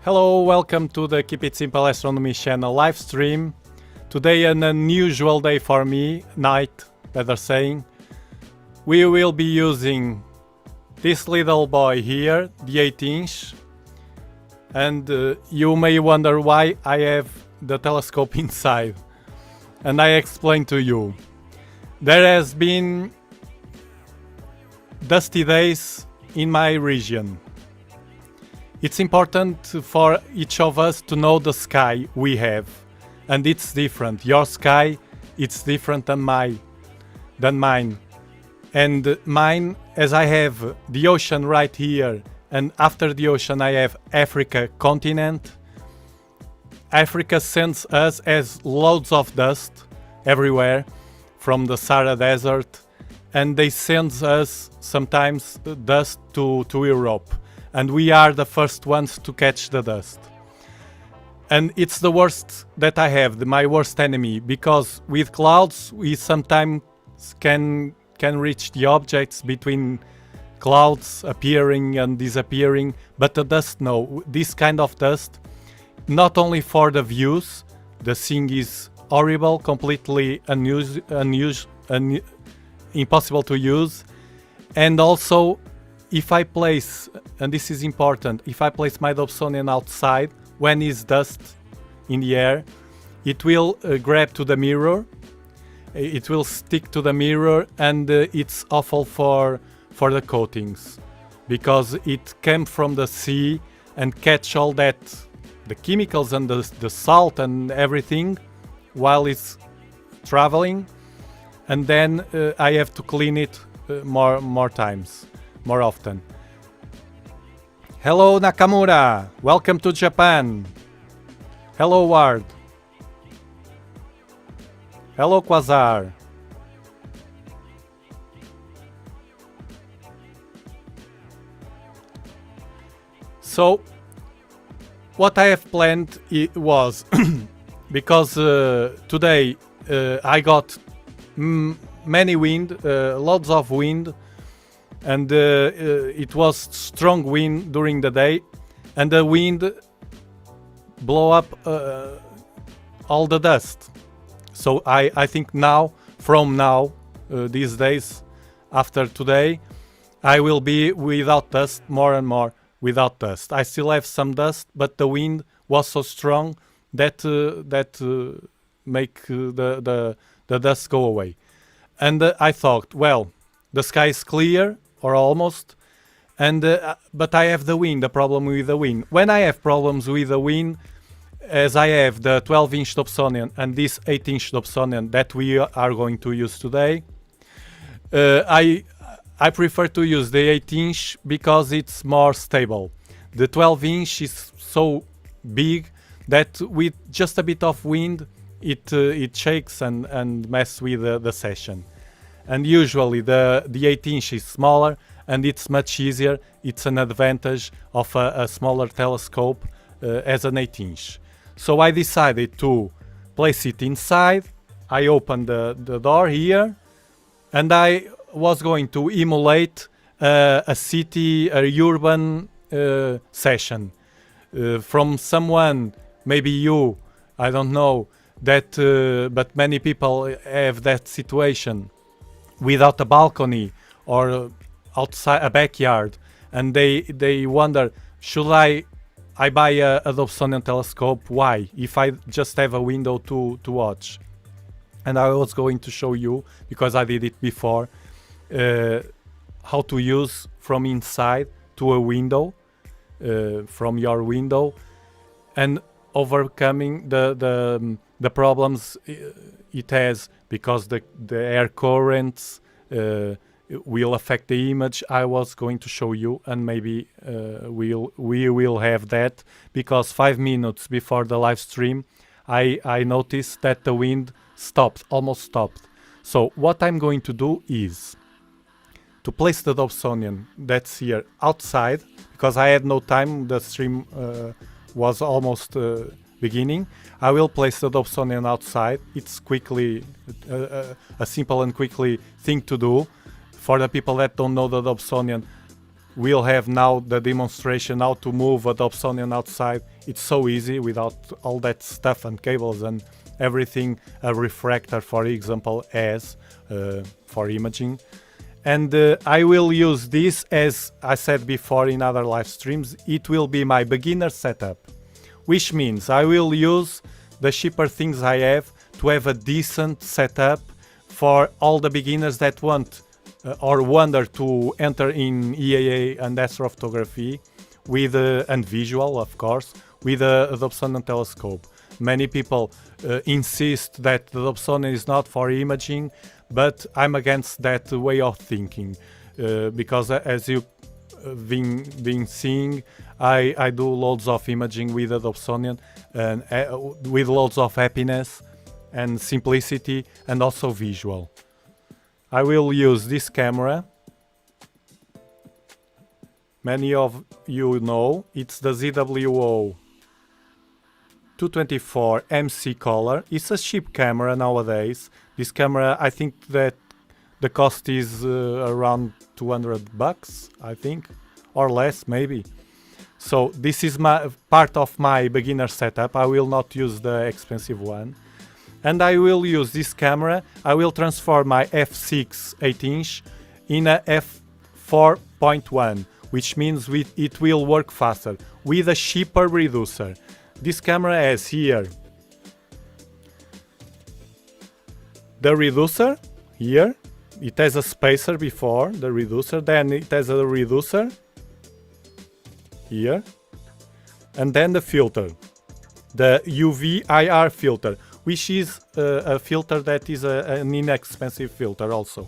Hello, welcome to the Keep It Simple Astronomy channel live stream. Today an unusual day for me, night, better saying. We will be using this little boy here, the 8-inch. And you may wonder why I have the telescope inside. And I explain to you. There has been dusty days in my region. It's important for each of us to know the sky we have, and it's different. Your sky, it's different than mine. And mine, as I have the ocean right here, and after the ocean I have Africa continent. Africa sends us as loads of dust everywhere from the Sahara Desert, and they send us sometimes dust to Europe. And we are the first ones to catch the dust. And it's the worst that I have, my worst enemy, because with clouds we sometimes can reach the objects between clouds appearing and disappearing, but the dust, no. This kind of dust, not only for the views, the seeing is horrible, completely impossible to use, and also if I place, and this is important, if I place my Dobsonian outside, when is dust in the air, it will grab to the mirror, it will stick to the mirror, and it's awful for the coatings, because it came from the sea and catch all that, the chemicals and the salt and everything, while it's traveling, and then I have to clean it more times. More often. Hello Nakamura, welcome to Japan. Hello Ward. Hello Quasar. So, what I have planned was, because today I got many wind, lots of wind, and it was strong wind during the day, and the wind blow up all the dust. So I think now, from now, these days, after today, I will be without dust, more and more without dust. I still have some dust, but the wind was so strong that make the dust go away. And I thought, well, the sky is clear, or almost, and but I have the wind, a problem with the wind. When I have problems with the wind, as I have the 12-inch Dobsonian and this 8-inch Dobsonian that we are going to use today, I prefer to use the 8-inch because it's more stable. The 12-inch is so big that with just a bit of wind it shakes and messes with the session. And usually the 8-inch is smaller and it's much easier. It's an advantage of a smaller telescope as an 8-inch. So I decided to place it inside. I opened the door here, and I was going to emulate a city, a urban session from someone, maybe you, I don't know, that but many people have that situation without a balcony or outside a backyard, and they wonder, should I buy a Dobsonian telescope? Why, if I just have a window to watch? And I was going to show you, because I did it before, how to use from inside to a window, from your window, and overcoming the problems it has, because the air currents will affect the image. I was going to show you, and maybe we will have that, because 5 minutes before the live stream I noticed that the wind stopped, almost stopped. So what I'm going to do is to place the Dobsonian that's here outside, because I had no time, the stream was almost beginning. I will place the Dobsonian outside. It's quickly a simple and quickly thing to do. For the people that don't know the Dobsonian, we'll have now the demonstration how to move a Dobsonian outside. It's so easy without all that stuff and cables and everything a refractor, for example, has for imaging. And I will use this, as I said before in other live streams, it will be my beginner setup, which means I will use the cheaper things I have to have a decent setup for all the beginners that want or wonder to enter in EAA and astrophotography with and visual, of course, with a Dobsonian telescope. Many people insist that the Dobsonian is not for imaging, but I'm against that way of thinking because as you been seeing, I do loads of imaging with the Dobsonian and with loads of happiness and simplicity and also visual. I will use this camera. Many of you know it's the ZWO 224 MC color. It's a cheap camera nowadays. This camera, I think that the cost is around 200 bucks, I think, or less maybe. So this is my part of my beginner setup. I will not use the expensive one. And I will use this camera. I will transform my f6 8-inch in a f4.1, which means it will work faster with a cheaper reducer. This camera has here the reducer here. It has a spacer before the reducer, then it has a reducer here, and then the filter, the UV IR filter, which is a filter that is an inexpensive filter also,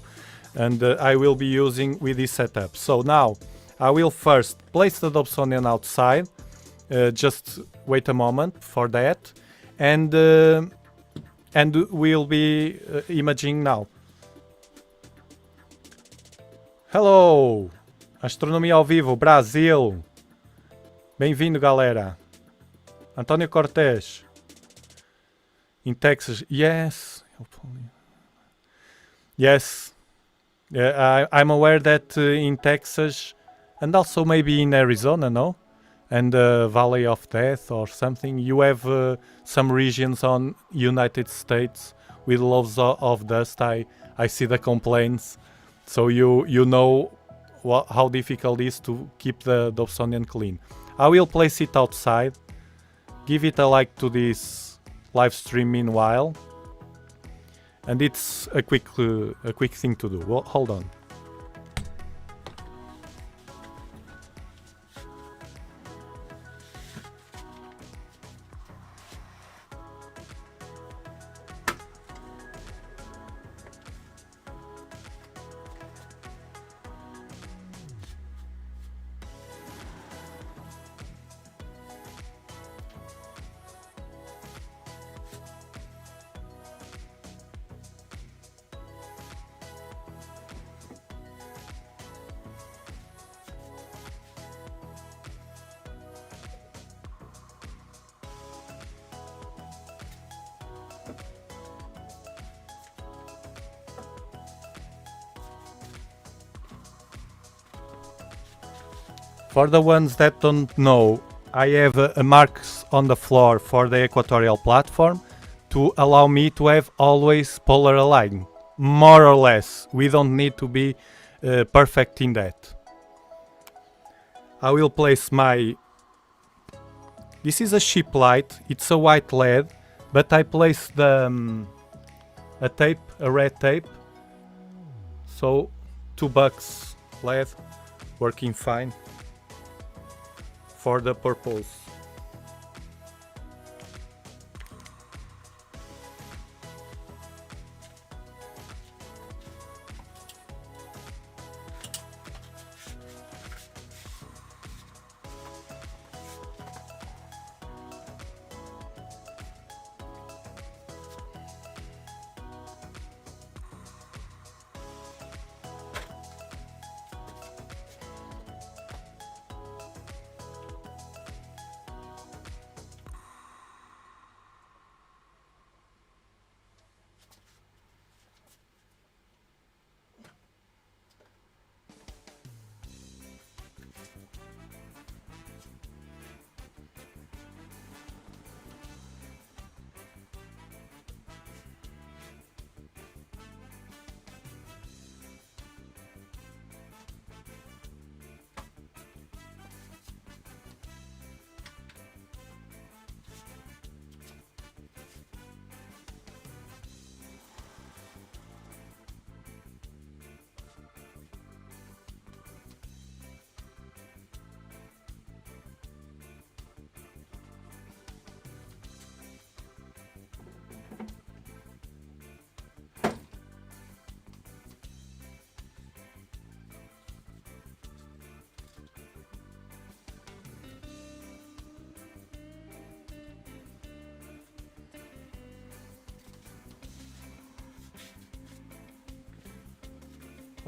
and I will be using with this setup. So now I will first place the Dobsonian outside. Just wait a moment for that, and we'll be imaging now. Hello, Astronomia ao Vivo, Brasil. Bem-vindo, galera. António Cortés. In Texas, yes. Yes. I'm aware that in Texas, and also maybe in Arizona, no? And Valley of Death or something, you have some regions on United States with loads of dust. I see the complaints, so you know how difficult it is to keep the Dobsonian clean. I will place it outside, give it a like to this live stream meanwhile, and it's a quick thing to do. Well, hold on. For the ones that don't know, I have marks on the floor for the equatorial platform to allow me to have always polar aligned, more or less. We don't need to be perfect in that. I will place my... This is a cheap light, it's a white LED, but I placed the a red tape, so $2 LED, working fine for the purpose.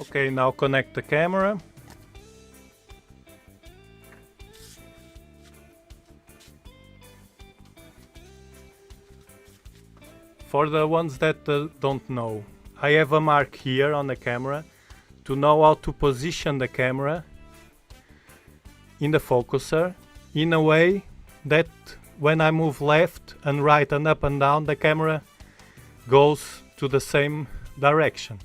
Okay, now connect the camera. For the ones that don't know, I have a mark here on the camera to know how to position the camera in the focuser in a way that when I move left and right and up and down, the camera goes to the same direction.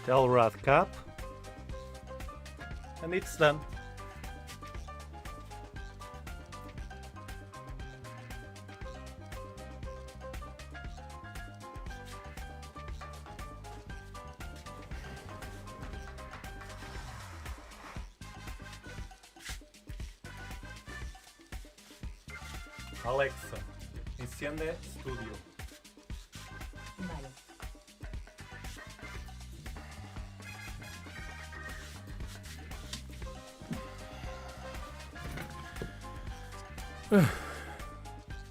Telrad cap, and it's done. Alexa, enciende Studio. Vale.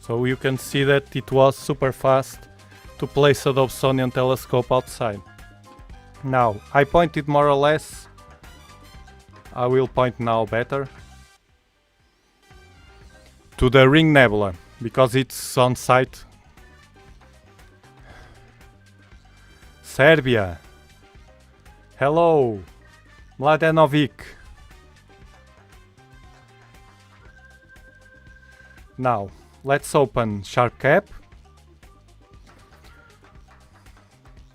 So you can see that it was super fast to place a Dobsonian telescope outside. Now, I pointed more or less. I will point now better to the Ring Nebula, because it's on site. Serbia. Hello, Mladenovic. Now, let's open SharpCap.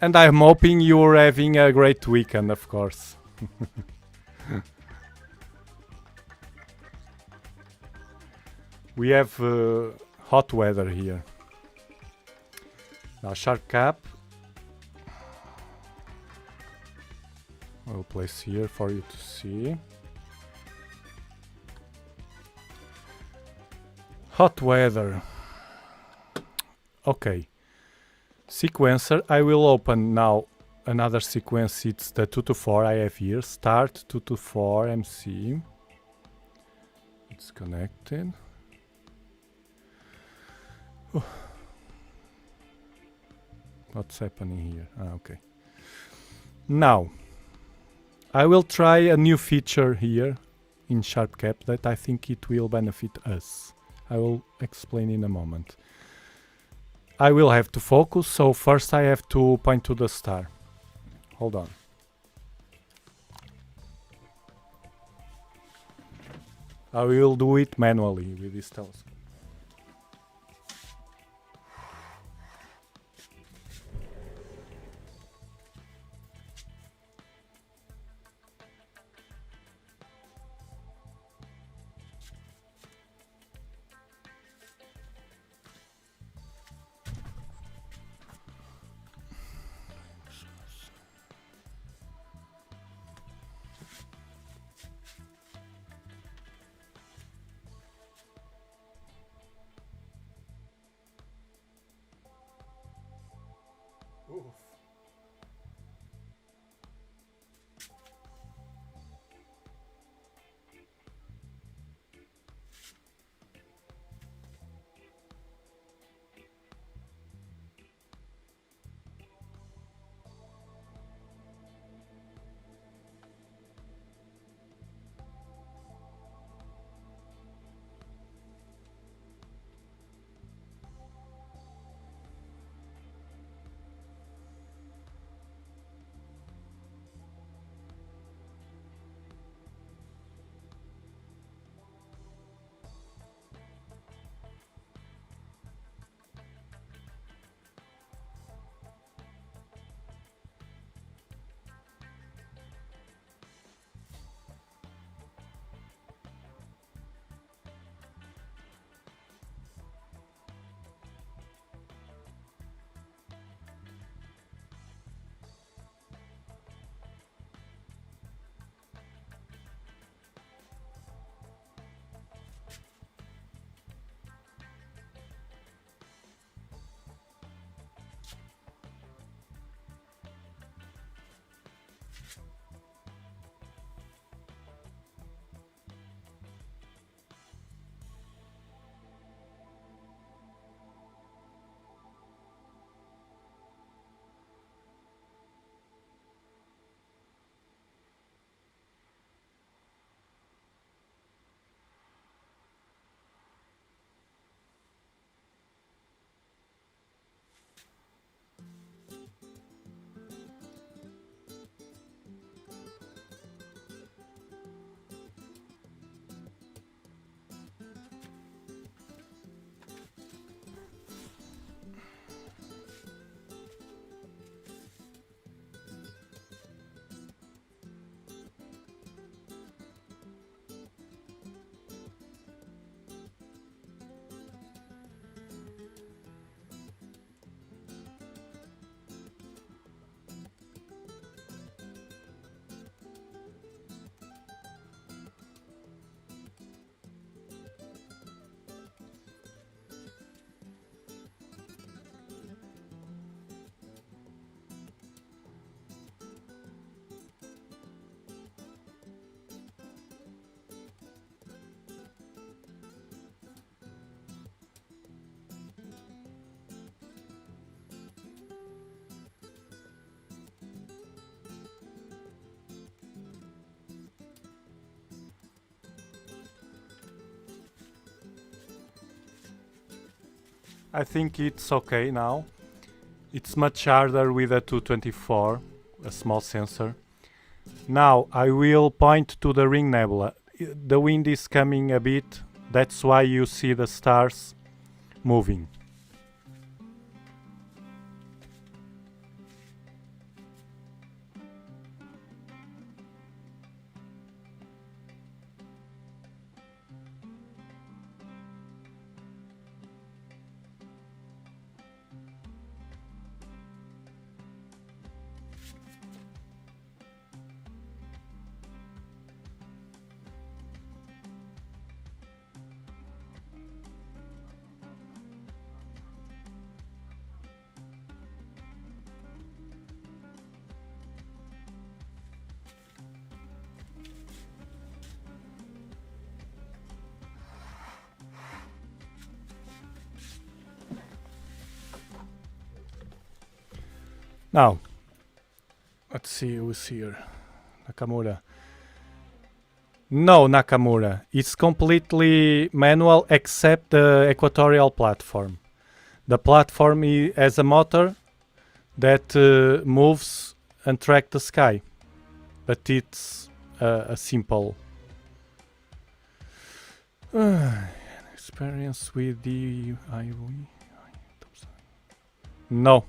And I'm hoping you're having a great weekend, of course. We have hot weather here. Now, SharpCap. I'll place here for you to see. Hot weather. Okay. Sequencer. I will open now another sequence. It's the 224 I have here. Start 224 MC. It's connected. Oh. What's happening here? Okay. Now, I will try a new feature here in SharpCap that I think it will benefit us. I will explain in a moment. I will have to focus, so first I have to point to the star. Hold on. I will do it manually with this telescope. I think it's okay now. It's much harder with a 224, a small sensor. Now I will point to the ring nebula. The wind is coming a bit, that's why you see the stars moving. Now, let's see who's here. Nakamura. No, Nakamura. It's completely manual except the equatorial platform. The platform has a motor that moves and tracks the sky. But it's a simple experience with the IOE. No.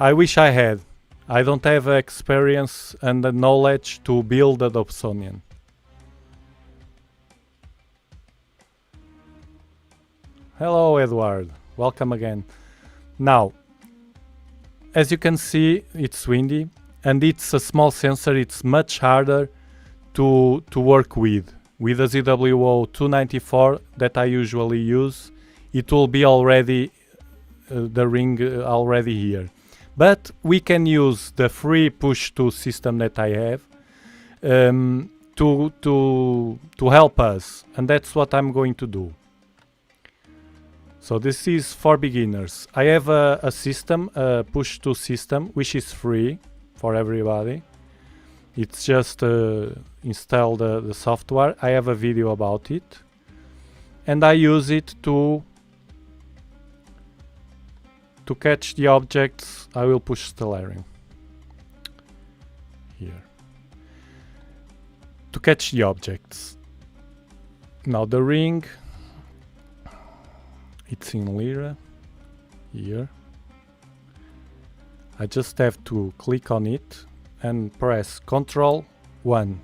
I wish I had. I don't have experience and the knowledge to build a Dobsonian. Hello Edward, welcome again. Now, as you can see, it's windy and it's a small sensor. It's much harder to work with. With the ZWO 294 that I usually use, it will be already the ring already here. But we can use the free push-to system that I have to help us, and that's what I'm going to do. So this is for beginners. I have a system, a push-to system, which is free for everybody. It's just install the software. I have a video about it, and I use it to catch the objects. I will push stellaring here to catch the objects. Now the ring, it's in Lyra here. I just have to click on it and press Ctrl 1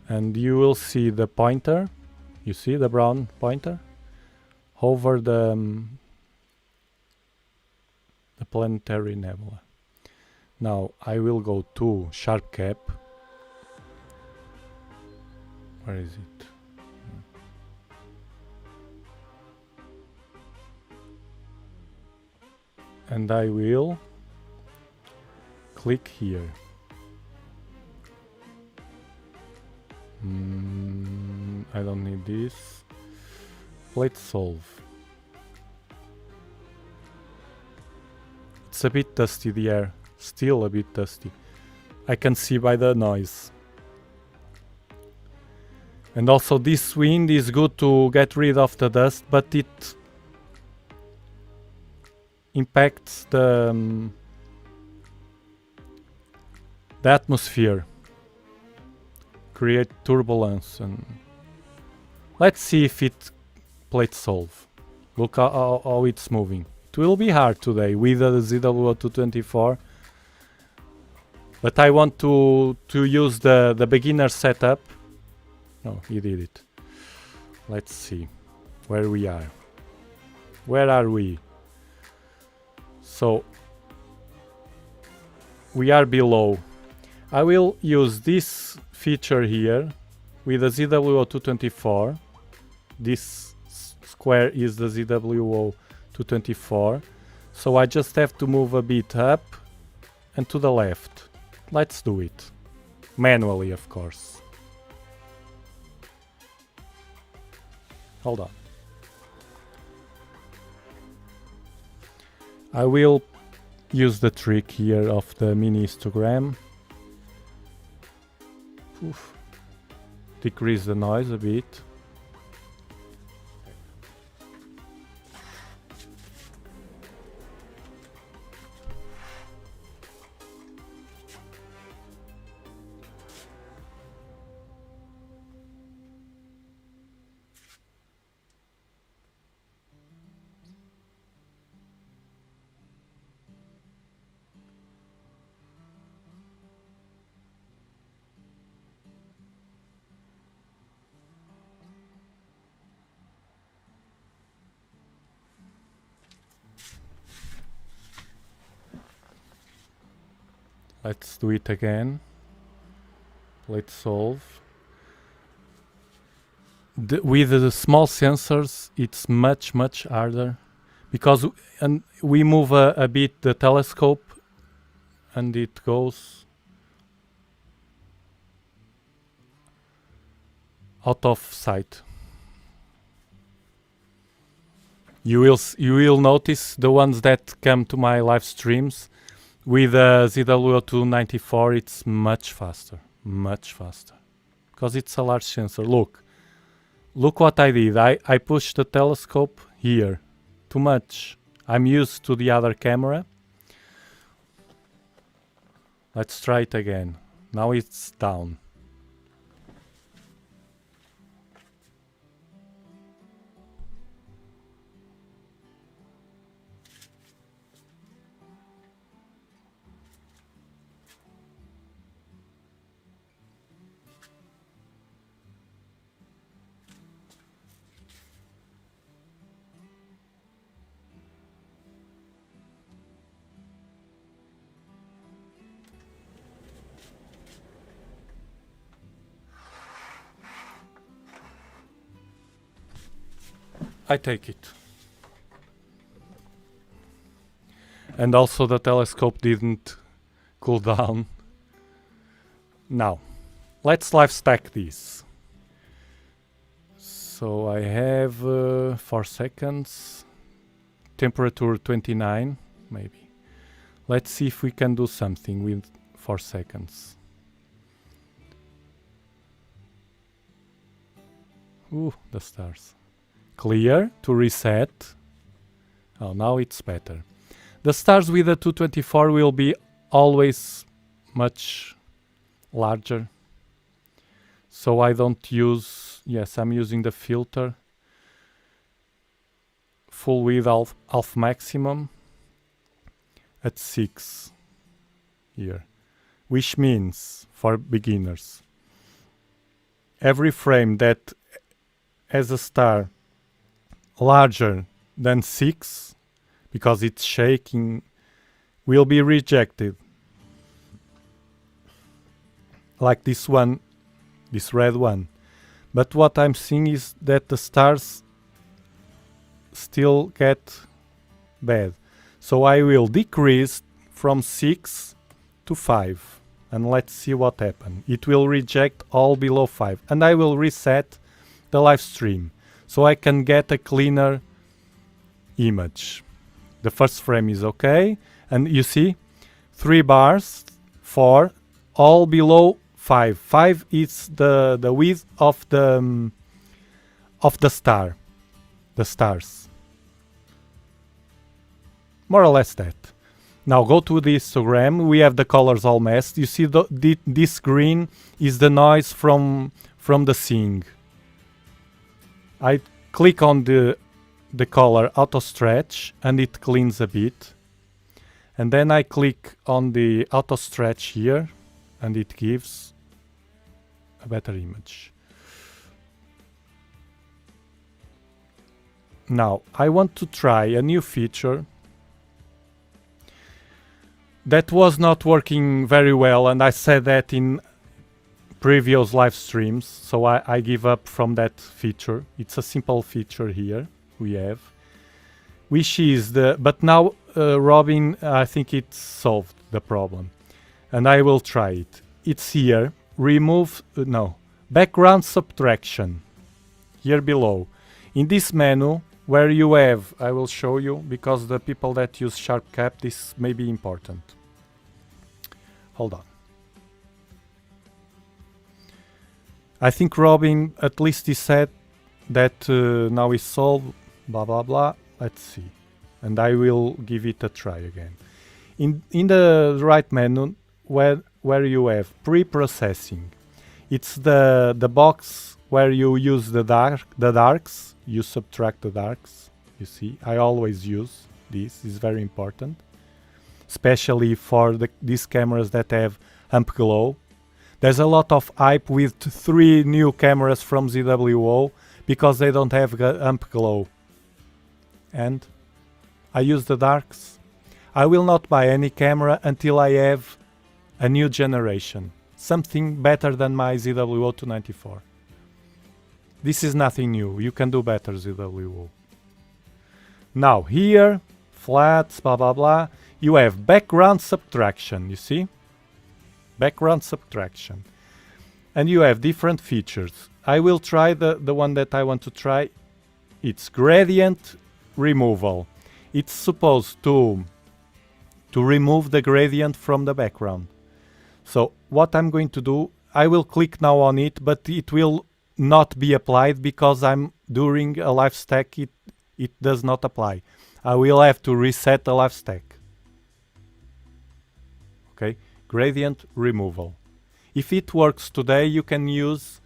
and you will see the pointer. You see the brown pointer over the planetary nebula. Now I will go to sharp cap. Where is it? And I will click here. I don't need this. Let's solve. It's a bit dusty, the air. Still a bit dusty. I can see by the noise. And also this wind is good to get rid of the dust, but it impacts the atmosphere. Create turbulence. And let's see if it plays solve. Look how it's moving. It will be hard today with the ZW224, but I want to use the beginner setup. No, he did it. Let's see where we are. Where are we? So we are below. I will use this feature here with the ZW224. This square is the ZW224. So I just have to move a bit up and to the left. Let's do it. Manually, of course. Hold on. I will use the trick here of the mini histogram. Oof. Decrease the noise a bit. Let's do it again. Let's solve. With the small sensors, it's much harder because we move a bit the telescope and it goes out of sight. You will notice the ones that come to my live streams with ZW294. It's much faster, because it's a large sensor. Look what I did. I pushed the telescope here too much. I'm used to the other camera. Let's try it again. Now it's down. I take it. And also the telescope didn't cool down. Now, let's live stack this. So I have 4 seconds, temperature 29, maybe. Let's see if we can do something with 4 seconds. Ooh, the stars. Clear to reset. Oh, now it's better. The stars with the 224 will be always much larger. So I don't use, yes, I'm using the filter. Full width half maximum at 6 here. Which means, for beginners, every frame that has a star larger than 6, because it's shaking, will be rejected. Like this one, this red one. But what I'm seeing is that the stars still get bad. So I will decrease from 6 to 5. And let's see what happens. It will reject all below 5. And I will reset the live stream, so I can get a cleaner image. The first frame is okay, and you see 3 bars, 4, all below 5. 5 is the width of the star, the stars. More or less that. Now go to the histogram. We have the colors all messed. You see this green is the noise from the seeing. I click on the color auto stretch and it cleans a bit, and then I click on the auto stretch here and it gives a better image. Now I want to try a new feature that was not working very well, and I said that in previous live streams, so I give up from that feature. It's a simple feature here we have, which is but now Robin, I think it solved the problem, and I will try it. It's here, remove, background subtraction, here below. In this menu where you have, I will show you, because the people that use SharpCap, this may be important. Hold on. I think Robin, at least he said that now is solved, blah blah blah. Let's see, and I will give it a try again. In the right menu where you have pre-processing, it's the box where you use the darks. You subtract the darks. You see, I always use this. Is very important, especially for these cameras that have amp glow. There's a lot of hype with 3 new cameras from ZWO because they don't have amp glow. And I use the darks. I will not buy any camera until I have a new generation, something better than my ZWO294. This is nothing new, you can do better ZWO. Now here, flats, blah blah blah, you have background subtraction, you see? Background subtraction. And you have different features. I will try the one that I want to try. It's gradient removal. It's supposed to remove the gradient from the background. So what I'm going to do, I will click now on it, but it will not be applied because I'm during a live stack. It does not apply. I will have to reset the live stack. Okay, gradient removal. If it works today, you can use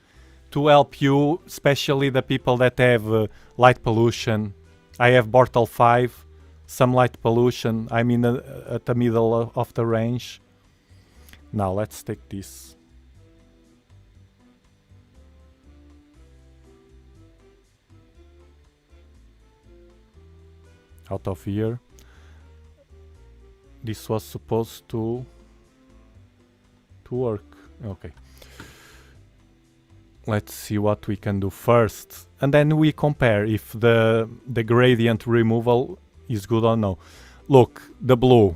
to help you, especially the people that have light pollution. I have Bortle 5, some light pollution. I'm at the middle of the range. Now let's take this. Out of here. This was supposed to work. Okay. Let's see what we can do first. And then we compare if the gradient removal is good or no. Look, the blue.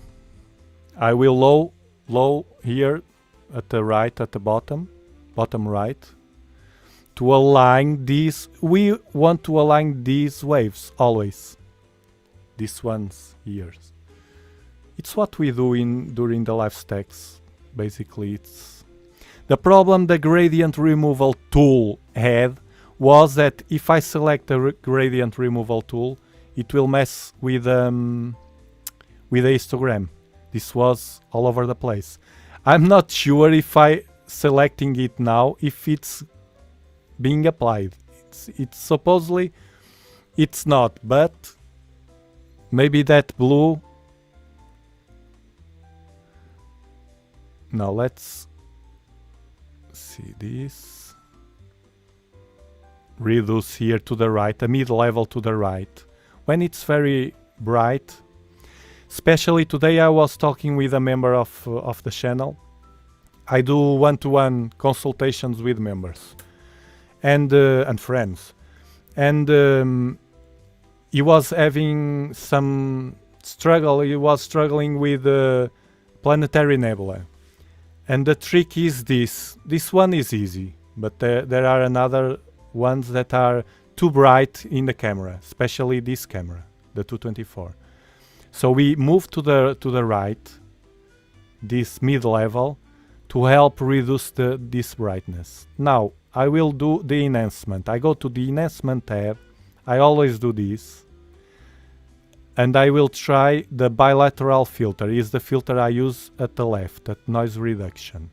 I will low here at the right, at the bottom right. To align these, we want to align these waves always. These ones here. It's what we do during the live stacks. Basically, it's the problem the gradient removal tool had was that if I select the gradient removal tool, it will mess with the histogram. This was all over the place. I'm not sure if I selecting it now if it's being applied. It's supposedly it's not, but maybe that blue. Now let's see this. Reduce here to the right, a mid-level to the right. When it's very bright, especially today I was talking with a member of the channel. I do one-to-one consultations with members and friends. And he was having some struggle. He was struggling with planetary nebula. And the trick is this. This one is easy, but there are another ones that are too bright in the camera, especially this camera, the 224. So we move to the right, this mid-level, to help reduce this brightness. Now I will do the enhancement. I go to the enhancement tab. I always do this. And I will try the bilateral filter. Is the filter I use at the left, at noise reduction.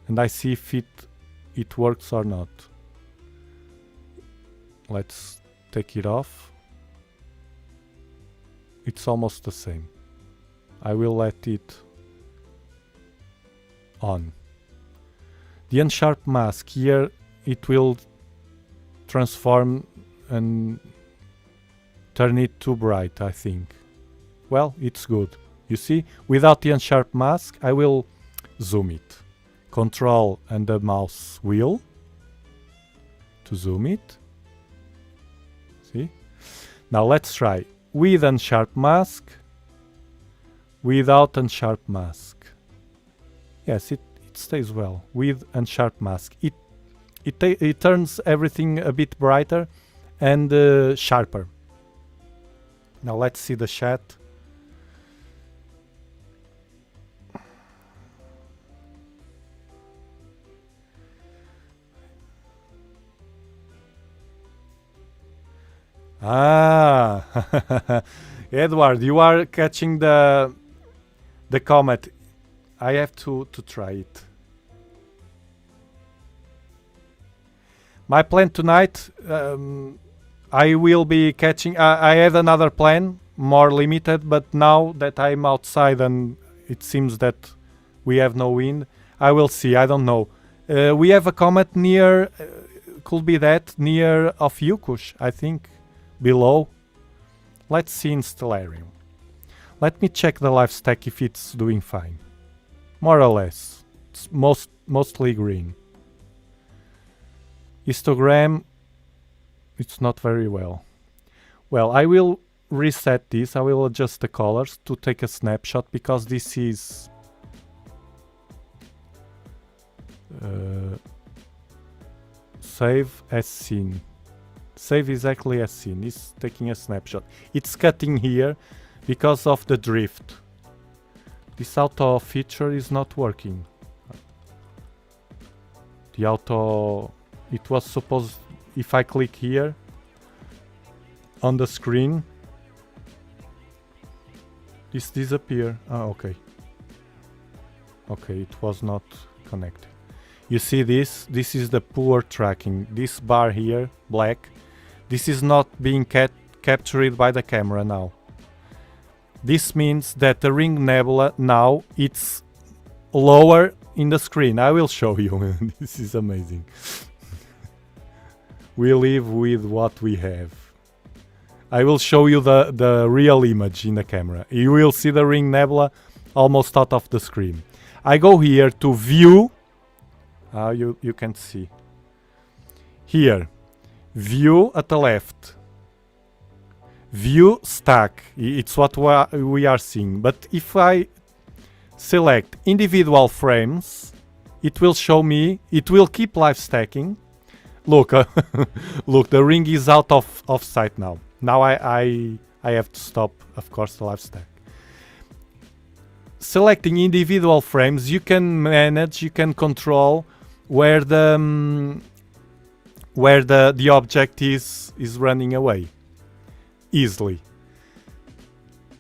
And I see if it works or not. Let's take it off. It's almost the same. I will let it on. The unsharp mask here, it will transform and turn it too bright, I think. Well, it's good. You see, without the unsharp mask, I will zoom it. Control and the mouse wheel to zoom it. See? Now let's try with unsharp mask, without unsharp mask. Yes, it stays well with unsharp mask. It turns everything a bit brighter and sharper. Now let's see the chat. Ah, Edward, you are catching the COMET. I have to try it. My plan tonight, I will be catching. I had another plan, more limited, but now that I'm outside and it seems that we have no wind, I will see. I don't know. We have a comet near, could be that, near of Yukush, I think, below. Let's see in Stellarium. Let me check the live stack if it's doing fine. more or less. It's mostly green. Histogram, it's not very well. Well, I will reset this. I will adjust the colors to take a snapshot because this is save as seen. Save exactly as seen. It's taking a snapshot. It's cutting here because of the drift. This auto feature is not working. The auto, it was supposed, if I click here on the screen, this disappear. Okay. Okay, it was not connected. You see this? This is the poor tracking. This bar here, black, this is not being captured by the camera now. This means that the ring nebula now it's lower in the screen. I will show you. This is amazing. We live with what we have. I will show you the real image in the camera. You will see the ring nebula almost out of the screen. I go here to view. You can see. Here, view at the left. View stack. It's what we are seeing. But if I select individual frames, it will show me, it will keep live stacking. Look, look, the ring is out of sight now. Now I have to stop, of course, the live stack. Selecting individual frames, you can manage, you can control where the object is running away easily.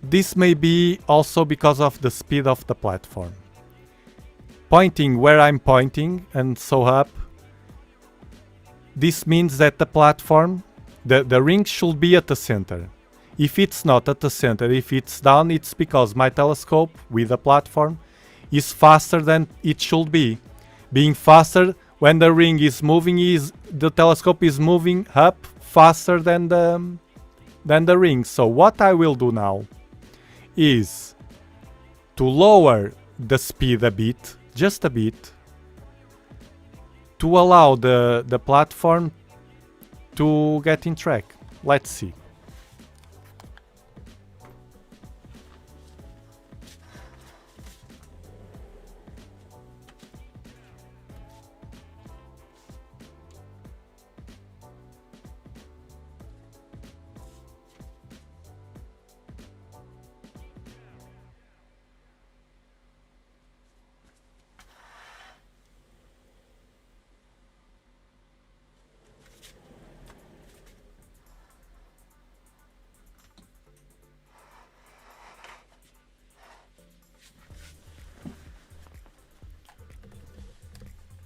This may be also because of the speed of the platform. Pointing where I'm pointing and so up, this means that the platform, the ring should be at the center. If it's not at the center, if it's down, it's because my telescope with the platform is faster than it should be. Being faster when the ring is moving, the telescope is moving up faster than the ring. So what I will do now is to lower the speed a bit, just a bit, to allow the platform to get in track. Let's see.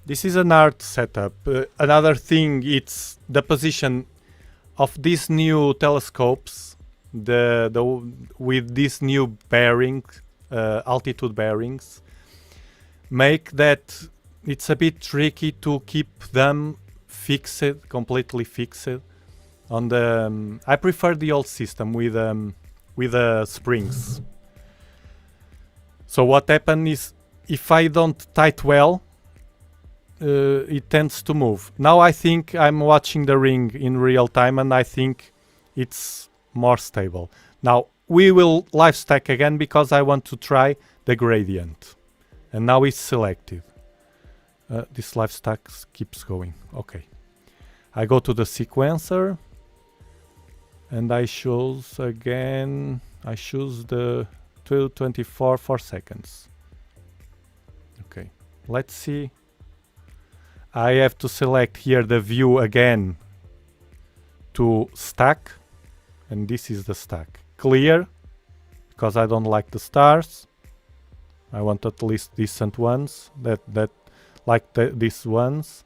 This is an art setup. Another thing, it's the position of these new telescopes, with these new bearing, altitude bearings, make that it's a bit tricky to keep them fixed, completely fixed. On the, I prefer the old system with the springs. So what happens is, if I don't tight well, it tends to move. Now I think I'm watching the ring in real time and I think it's more stable. Now we will live stack again because I want to try the gradient. And now it's selected. This live stack keeps going. Okay. I go to the sequencer and I choose again, I choose the 224 4 seconds. Okay, let's see. I have to select here the view again to stack, and this is the stack. Clear, because I don't like the stars. I want at least decent ones that like these ones.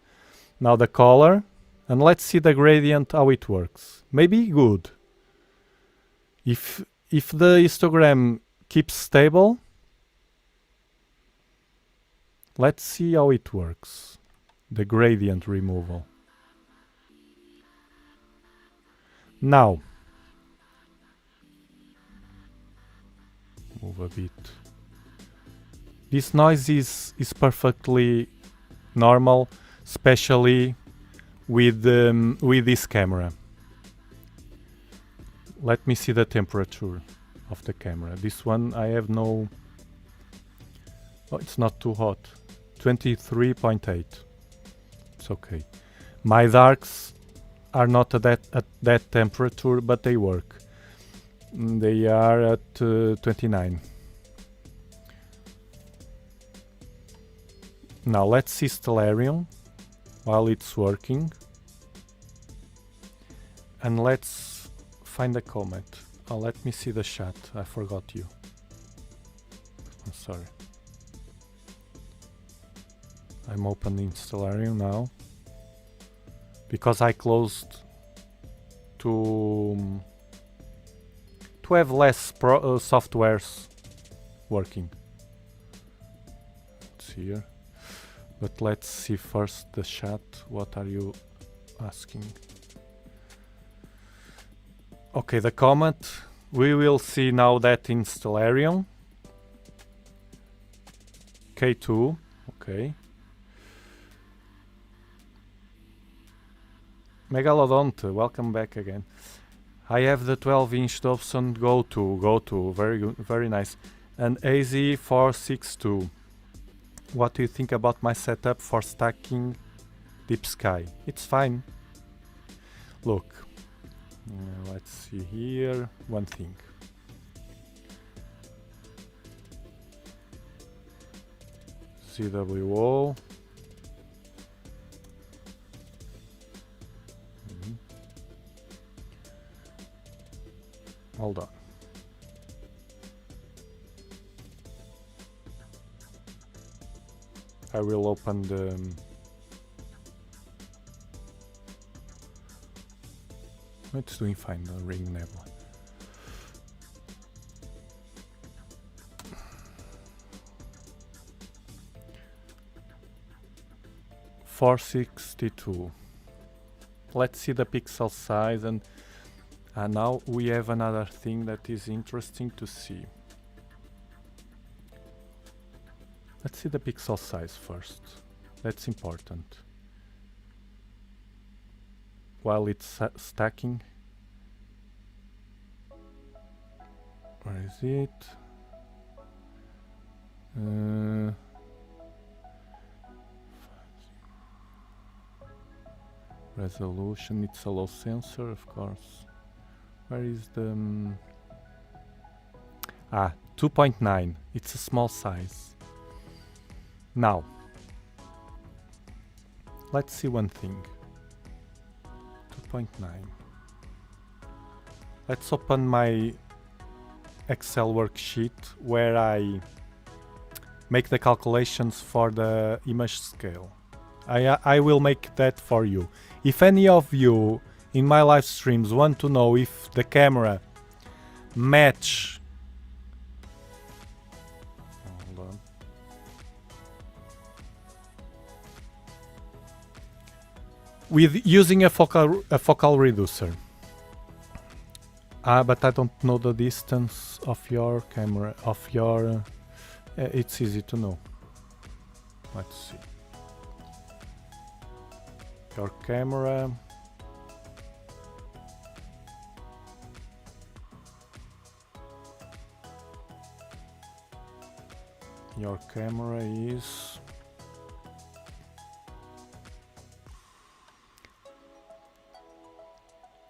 Now the color, and let's see the gradient how it works. Maybe good. If the histogram keeps stable, let's see how it works. The gradient removal. Now, move a bit. This noise is perfectly normal, especially with this camera. Let me see the temperature of the camera. This one I have no... Oh, it's not too hot. 23.8. It's okay. My darks are not at that temperature, but they work. They are at 29. Now let's see Stellarium while it's working. And let's find the comet. Oh, let me see the chat. I forgot you. I'm sorry. I'm opening Stellarium now. Because I closed to have less softwares working. It's here. But let's see first the chat. What are you asking? Okay, the comet. We will see now that in Stellarium. K2. Okay. Megalodonte, welcome back again. I have the 12-inch Dobson Go to, very good, very nice. And AZ462. What do you think about my setup for stacking Deep Sky? It's fine. Look, let's see here, one thing. CWO. Hold on. I will open the it's doing fine, the Ring Nebula. .462. Let's see the pixel size, and now we have another thing that is interesting to see. Let's see the pixel size first. That's important. While it's stacking. Where is it? Resolution, it's a low sensor, of course. Where is the... 2.9. It's a small size. Now, let's see one thing. 2.9. Let's open my Excel worksheet where I make the calculations for the image scale. I will make that for you. If any of you in my live streams want to know if the camera match... Hold on. With using a focal reducer. But I don't know the distance of your camera, of your... it's easy to know. Let's see. Your camera... Your camera is...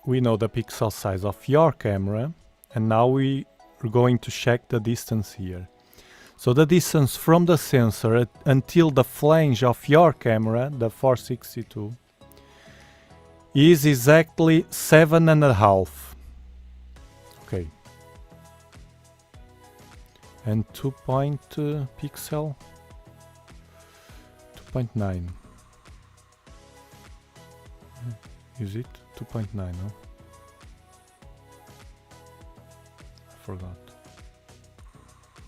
We know the pixel size of your camera, and now we are going to check the distance here. So the distance from the sensor until the flange of your camera, the 462, is exactly 7.5. Okay. And 2 point pixel, 2.9. Is it 2.9? No, I forgot.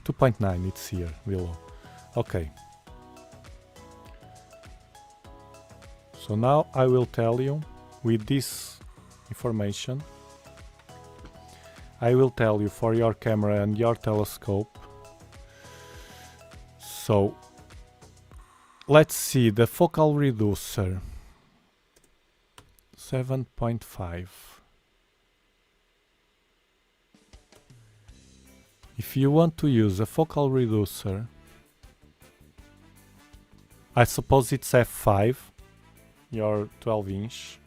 2.9. It's here below. Okay. So now I will tell you with this information. I will tell you for your camera and your telescope. So let's see the focal reducer 7.5. If you want to use a focal reducer, I suppose it's f5, your 12-inch.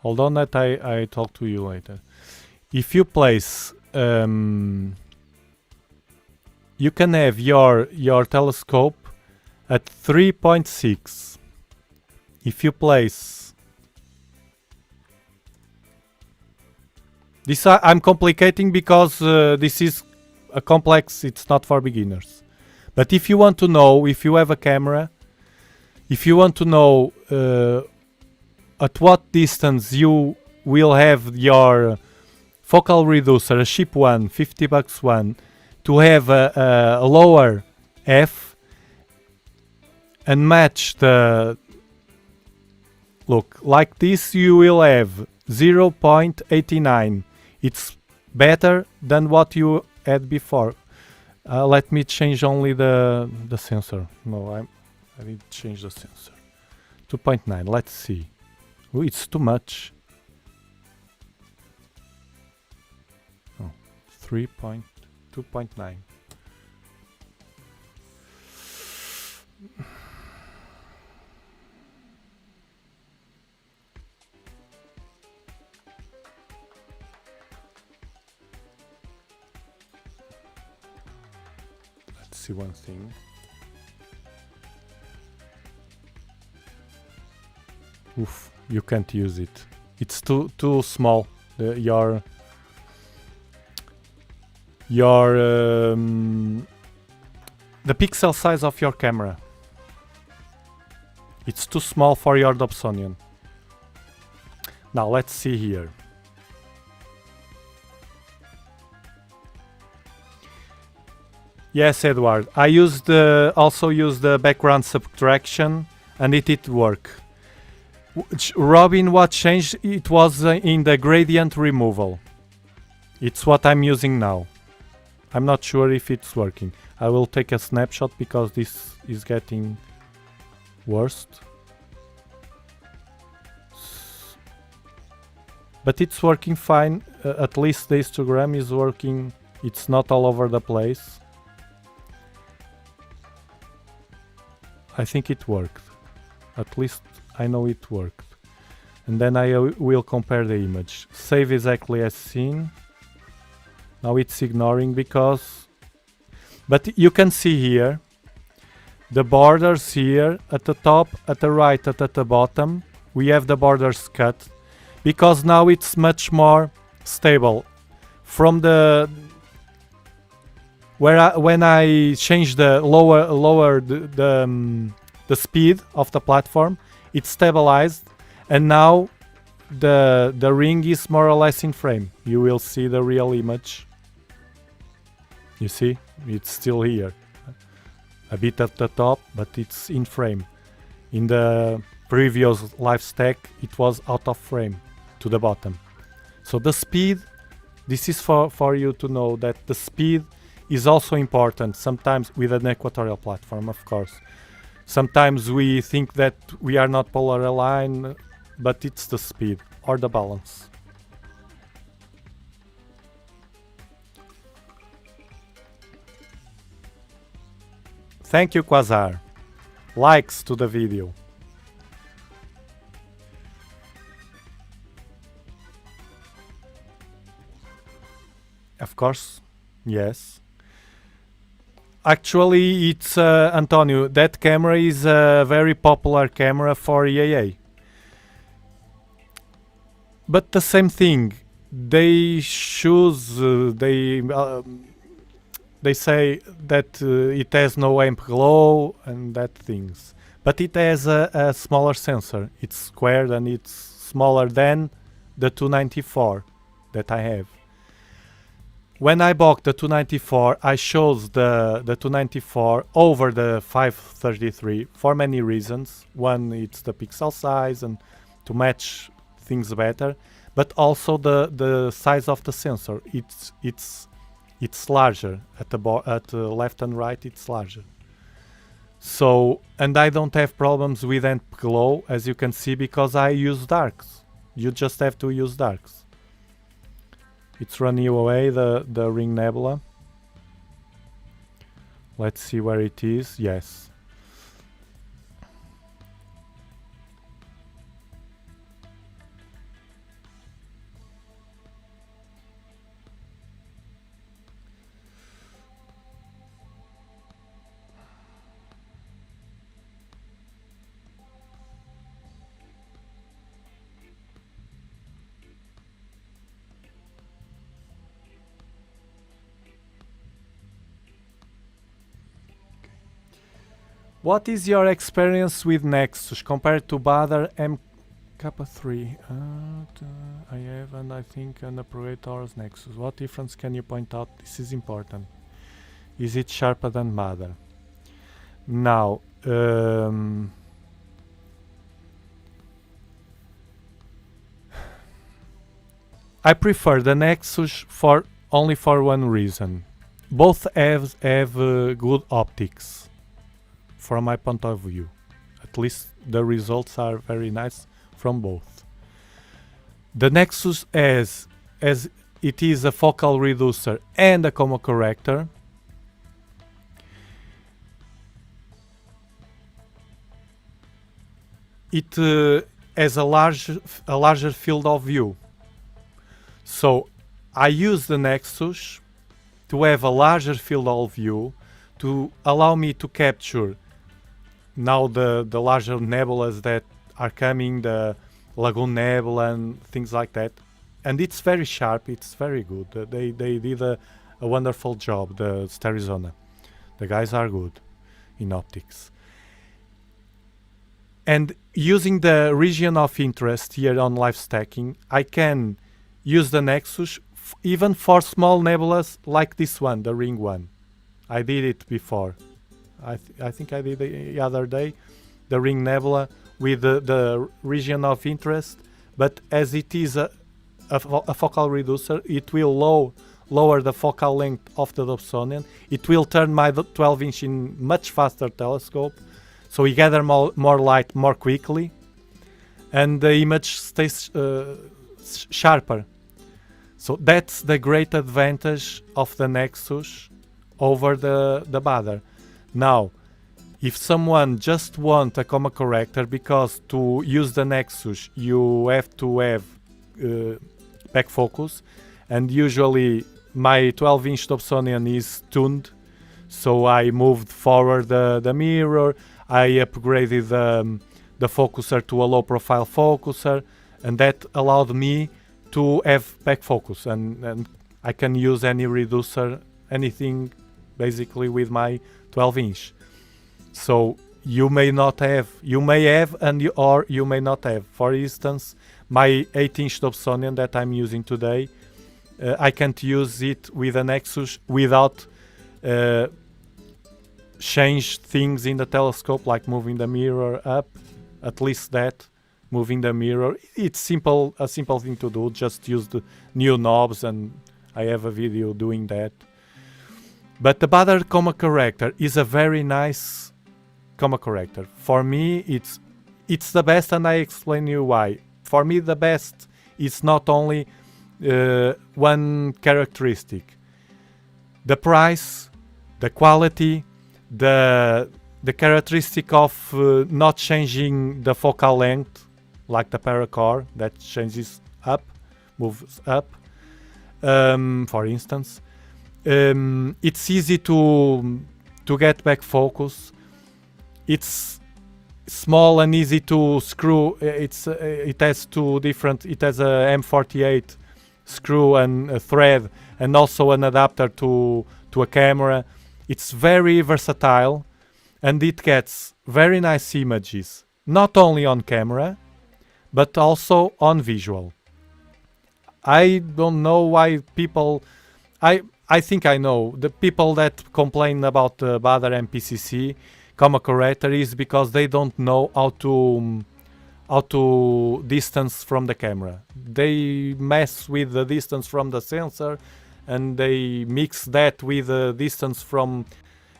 Hold on that I talk to you later. If you place, you can have your telescope at 3.6. If you place this, I'm complicating because this is a complex. It's not for beginners. But if you want to know, if you have a camera, if you want to know at what distance you will have your focal reducer, a cheap one, $50 one, to have a lower f and match the look like this, you will have 0.89. It's better than what you had before. Let me change only the sensor. No, I need to change the sensor. 2.9. Let's see. Oh, it's too much. Oh, 2.9. Let's see one thing. Oof, you can't use it. It's too small. Your the pixel size of your camera. It's too small for your Dobsonian. Now let's see here. Yes, Edward. I also used the background subtraction, and it did work. Robin, what changed? It was in the gradient removal. It's what I'm using now. I'm not sure if it's working. I will take a snapshot because this is getting worse. But it's working fine. At least the histogram is working. It's not all over the place. I think it worked. At least I know it worked. And then I will compare the image. Save exactly as seen. Now it's ignoring because... But you can see here the borders here at the top, at the right, at the bottom. We have the borders cut because now it's much more stable. From the... when I change the lower the speed of the platform, it's stabilized, and now the ring is more or less in frame. You will see the real image. You see, it's still here, a bit at the top, but it's in frame. In the previous live stack, it was out of frame to the bottom. So the speed, this is for you to know that the speed is also important, sometimes with an equatorial platform, of course. Sometimes we think that we are not polar aligned, but it's the speed or the balance. Thank you, Quasar. Likes to the video. Of course, yes. Actually, it's Antonio. That camera is a very popular camera for EAA. But the same thing. They choose. They say that it has no amp glow and that things. But it has a smaller sensor. It's squared and it's smaller than the 294 that I have. when I bought the 294, I chose the 294 over the 533 for many reasons. One, it's the pixel size and to match things better, but also the size of the sensor. It's larger at the left and right. It's larger. So, and I don't have problems with amp glow, as you can see, because I use darks. You just have to use darks. It's running away, the ring nebula. Let's see where it is. Yes. What is your experience with Nexus compared to Badr MK3? I have, and I think, an operator's Nexus. What difference can you point out? This is important. Is it sharper than Badr? Now, I prefer the Nexus only for one reason. Both have good optics. From my point of view, at least the results are very nice from both. The Nexus, as it is a focal reducer and a coma corrector, it has a larger field of view. So I use the Nexus to have a larger field of view to allow me to capture now the larger nebulas that are coming, the Lagoon Nebula and things like that. And it's very sharp, it's very good. They did a wonderful job, the Sterizona. The guys are good in optics. And using the region of interest here on live stacking, I can use the Nexus even for small nebulas like this one, the ring one. I did it before. I think I did the other day, the ring nebula with the region of interest, but as it is a focal reducer, it will lower the focal length of the Dobsonian. It will turn my 12-inch in much faster telescope, so we gather more light more quickly, and the image stays sharper. So that's the great advantage of the Nexus over the Badr. Now, if someone just wants a coma corrector, because to use the Nexus you have to have back focus, and usually my 12-inch Dobsonian is tuned, so I moved forward the mirror, I upgraded the focuser to a low profile focuser, and that allowed me to have back focus, and I can use any reducer, anything basically with my 12-inch. So you may have, or you may not have. For instance, my 8-inch Dobsonian that I'm using today, I can't use it with a Nexus without change things in the telescope, like moving the mirror up. At least that, moving the mirror. It's a simple thing to do. Just use the new knobs, and I have a video doing that. But the Badr coma corrector is a very nice coma corrector. For me, it's the best, and I explain you why. For me, the best is not only one characteristic. The price, the quality, the characteristic of not changing the focal length, like the Paracore that changes up, moves up, for instance. It's easy to get back focus. It's small and easy to screw. It has two different. It has a M48 screw and a thread, and also an adapter to a camera. It's very versatile, and it gets very nice images, not only on camera, but also on visual. I don't know why people. I think I know. The people that complain about the Badr MPCC comma corrector is because they don't know how to distance from the camera. They mess with the distance from the sensor, and they mix that with the distance from,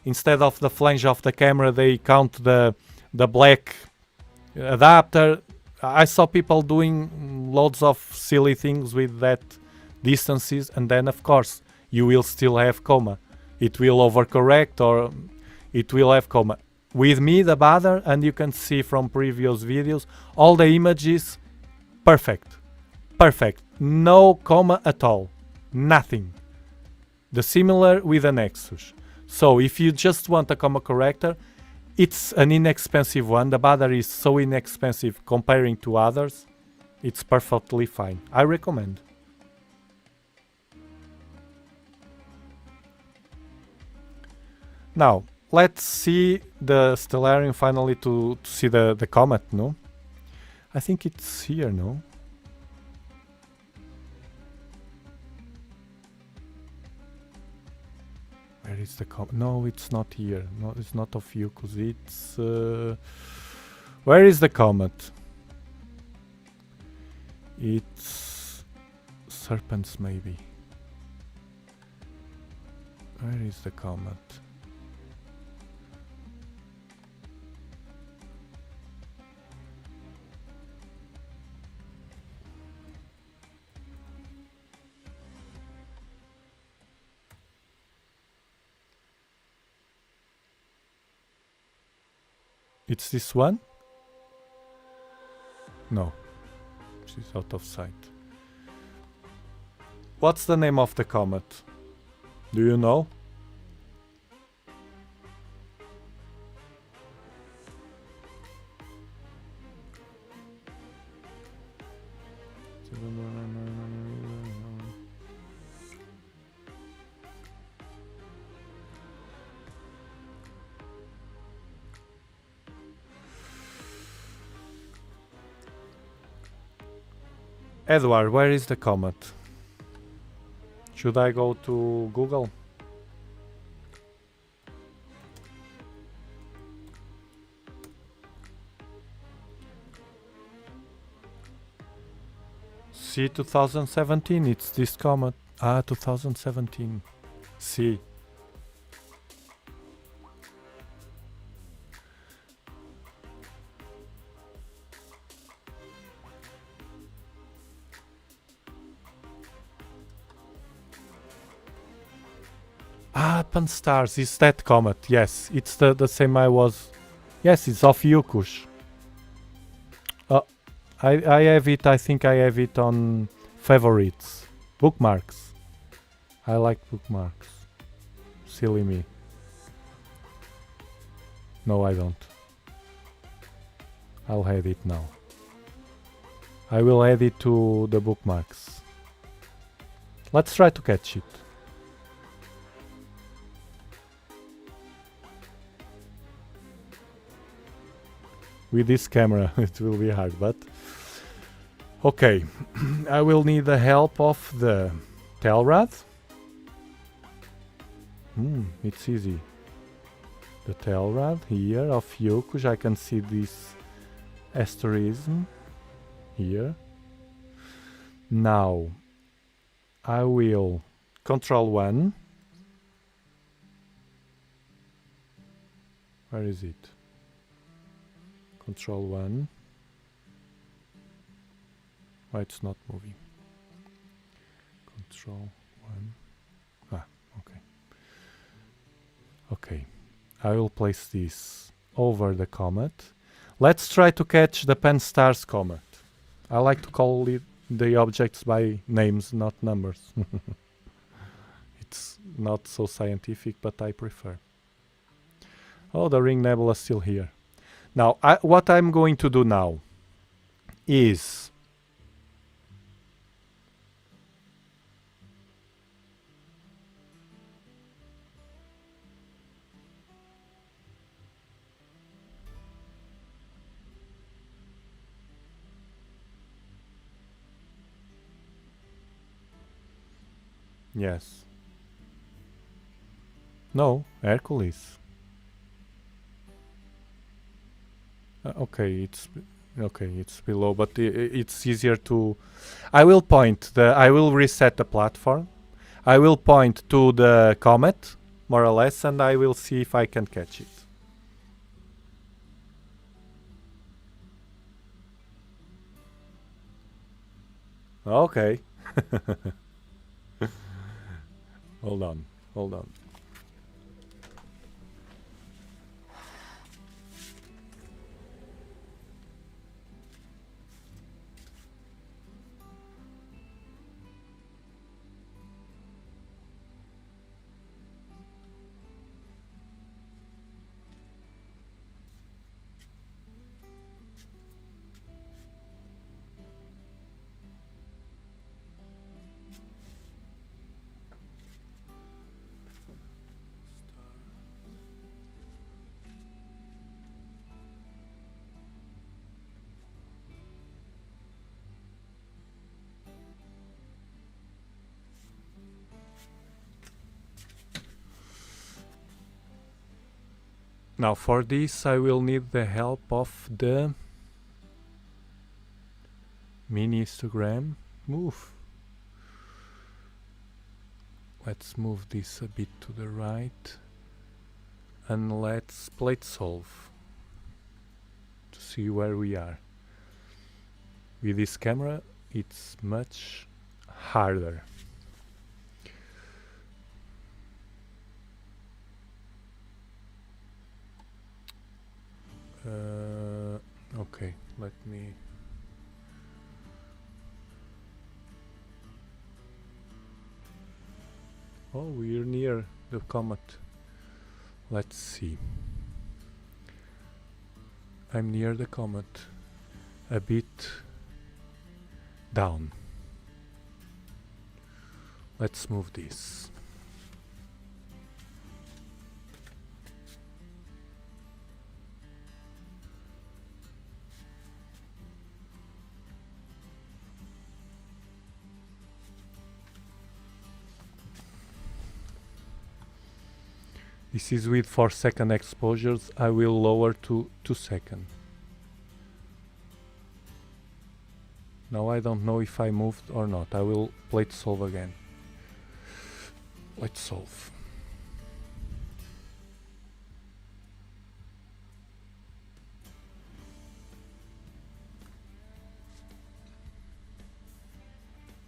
instead of the flange of the camera, they count the black adapter. I saw people doing loads of silly things with that distances, and then of course you will still have coma. It will overcorrect or it will have coma. With me, the Badr, and you can see from previous videos, all the images perfect. Perfect. No coma at all. Nothing. The similar with a Nexus. So if you just want a coma corrector, it's an inexpensive one. The Badr is so inexpensive comparing to others. It's perfectly fine. I recommend. Now, let's see the Stellarium finally to see the comet, no? I think it's here, no? Where is the comet? No, it's not here. No, it's not Ophiuchus. It's... where is the comet? It's... Serpents, maybe. Where is the comet? It's this one? No. She's out of sight. What's the name of the comet? Do you know? Edward, where is the comet? Should I go to Google? See, 2017, it's this comet. Ah, 2017. See. Ah, PANSTARRS, is that comet? Yes, it's the same I was... Yes, it's Ophiuchus. I have it, I think I have it on favorites. Bookmarks. I like bookmarks. Silly me. No, I don't. I'll add it now. I will add it to the bookmarks. Let's try to catch it. With this camera it will be hard, but okay. I will need the help of the Telrad. It's easy. The Telrad here of Ophiuchus. I can see this asterism here. Now I will control 1. Where is it? Control 1. Why it's not moving? Control 1. Ah, okay. Okay. I will place this over the comet. Let's try to catch the PANSTARRS comet. I like to call it the objects by names, not numbers. It's not so scientific, but I prefer. Oh, the ring nebula is still here. Now, what I'm going to do now is yes. No, Hercules. Okay, it's below, but it's easier to. I will reset the platform. I will point to the comet, more or less, and I will see if I can catch it. Okay. Hold on. Now for this I will need the help of the mini histogram move. Let's move this a bit to the right and let's plate solve to see where we are. With this camera it's much harder. Okay, let me. Oh, we're near the comet. Let's see. I'm near the comet, a bit down. Let's move this. This is with 4-second exposures. I will lower to 2 seconds. Now I don't know if I moved or not. I will plate solve again. Let's solve.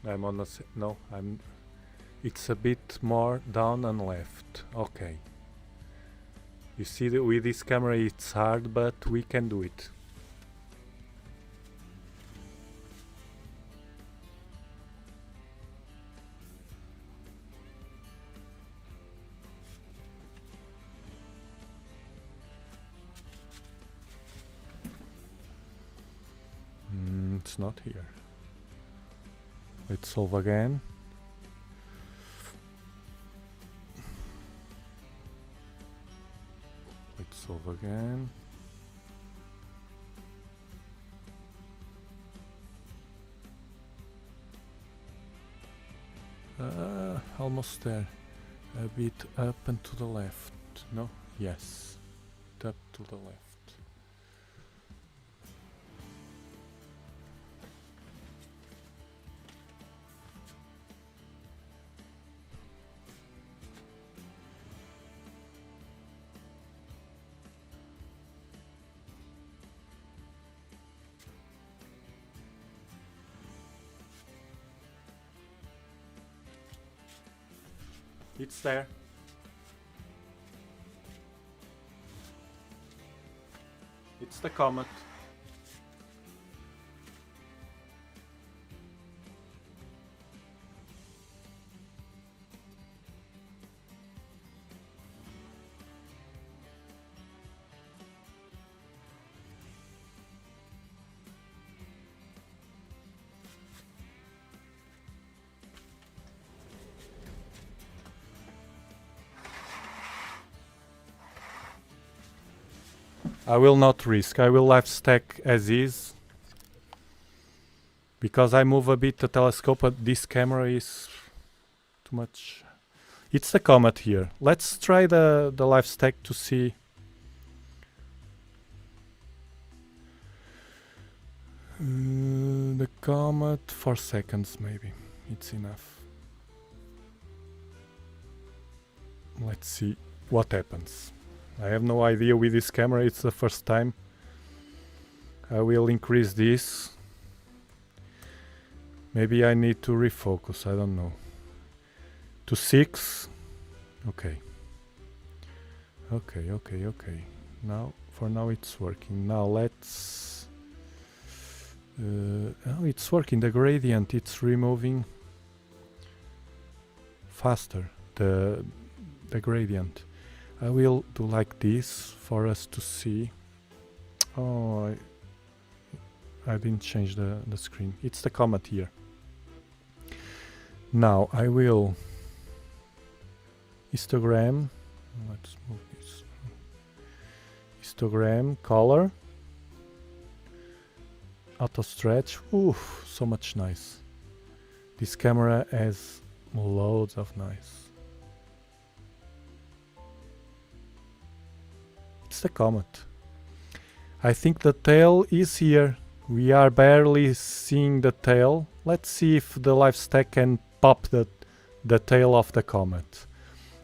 I'm on a no, I'm. It's a bit more down and left. Okay. You see that with this camera it's hard, but we can do it. It's not here. Let's solve again. Let's solve again. Almost there. A bit up and to the left. No? Yes. Up to the left. It's there. It's the comet. I will not risk. I will leave stack as is. Because I move a bit the telescope, but this camera is too much. It's the COMET here. Let's try the live stack to see. The COMET 4 seconds maybe. It's enough. Let's see what happens. I have no idea with this camera, it's the first time. I will increase this. Maybe I need to refocus, I don't know. To 6. Okay. Okay. Now, for now it's working. Now let's... oh, it's working, the gradient, it's removing faster the gradient. I will do like this for us to see. Oh, I didn't change the screen. It's the COMET here. Now I will histogram. Let's move this. Histogram, color, auto stretch. Oof, so much nice. This camera has loads of nice. It's the COMET. I think the tail is here. We are barely seeing the tail. Let's see if the live stack can pop the tail of the COMET.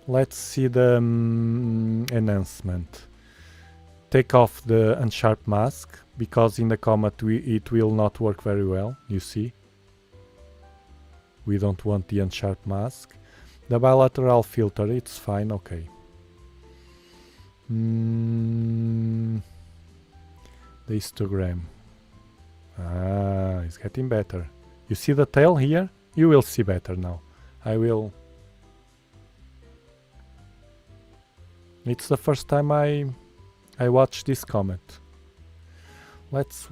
Let's see the enhancement. Take off the unsharp mask, because in the COMET it will not work very well, you see. We don't want the unsharp mask. The bilateral filter, it's fine, okay. The histogram. Ah, it's getting better. You see the tail here? You will see better now. I will... It's the first time I watch this COMET. Let's...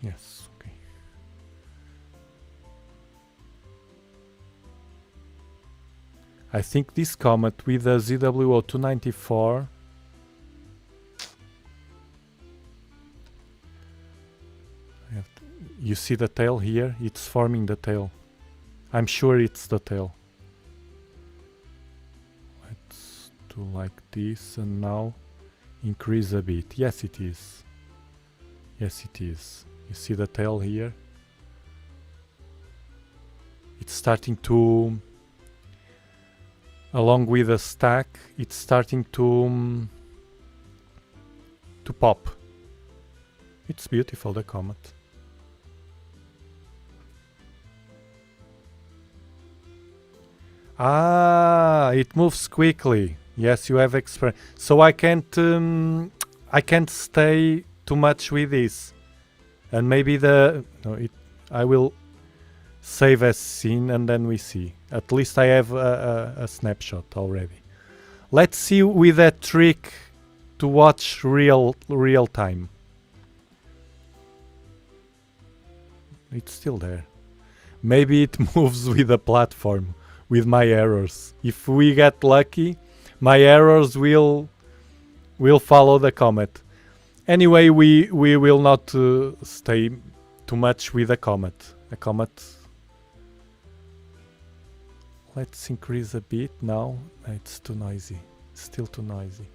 yes, okay. I think this COMET with the ZWO294 you see the tail here? It's forming the tail. I'm sure it's the tail. Let's do like this and now increase a bit. Yes, it is. Yes, it is. You see the tail here? It's starting to... along with the stack, it's starting to pop. It's beautiful, the COMET. Ah, it moves quickly. Yes, you have experience. So I can't stay too much with this. And maybe I will save as seen and then we see. At least I have a snapshot already. Let's see with that trick to watch real time. It's still there. Maybe it moves with the platform, with my errors. If we get lucky, my errors will follow the COMET. Anyway, we will not stay too much with the COMET. The COMET. Let's increase a bit now. It's too noisy. Still too noisy.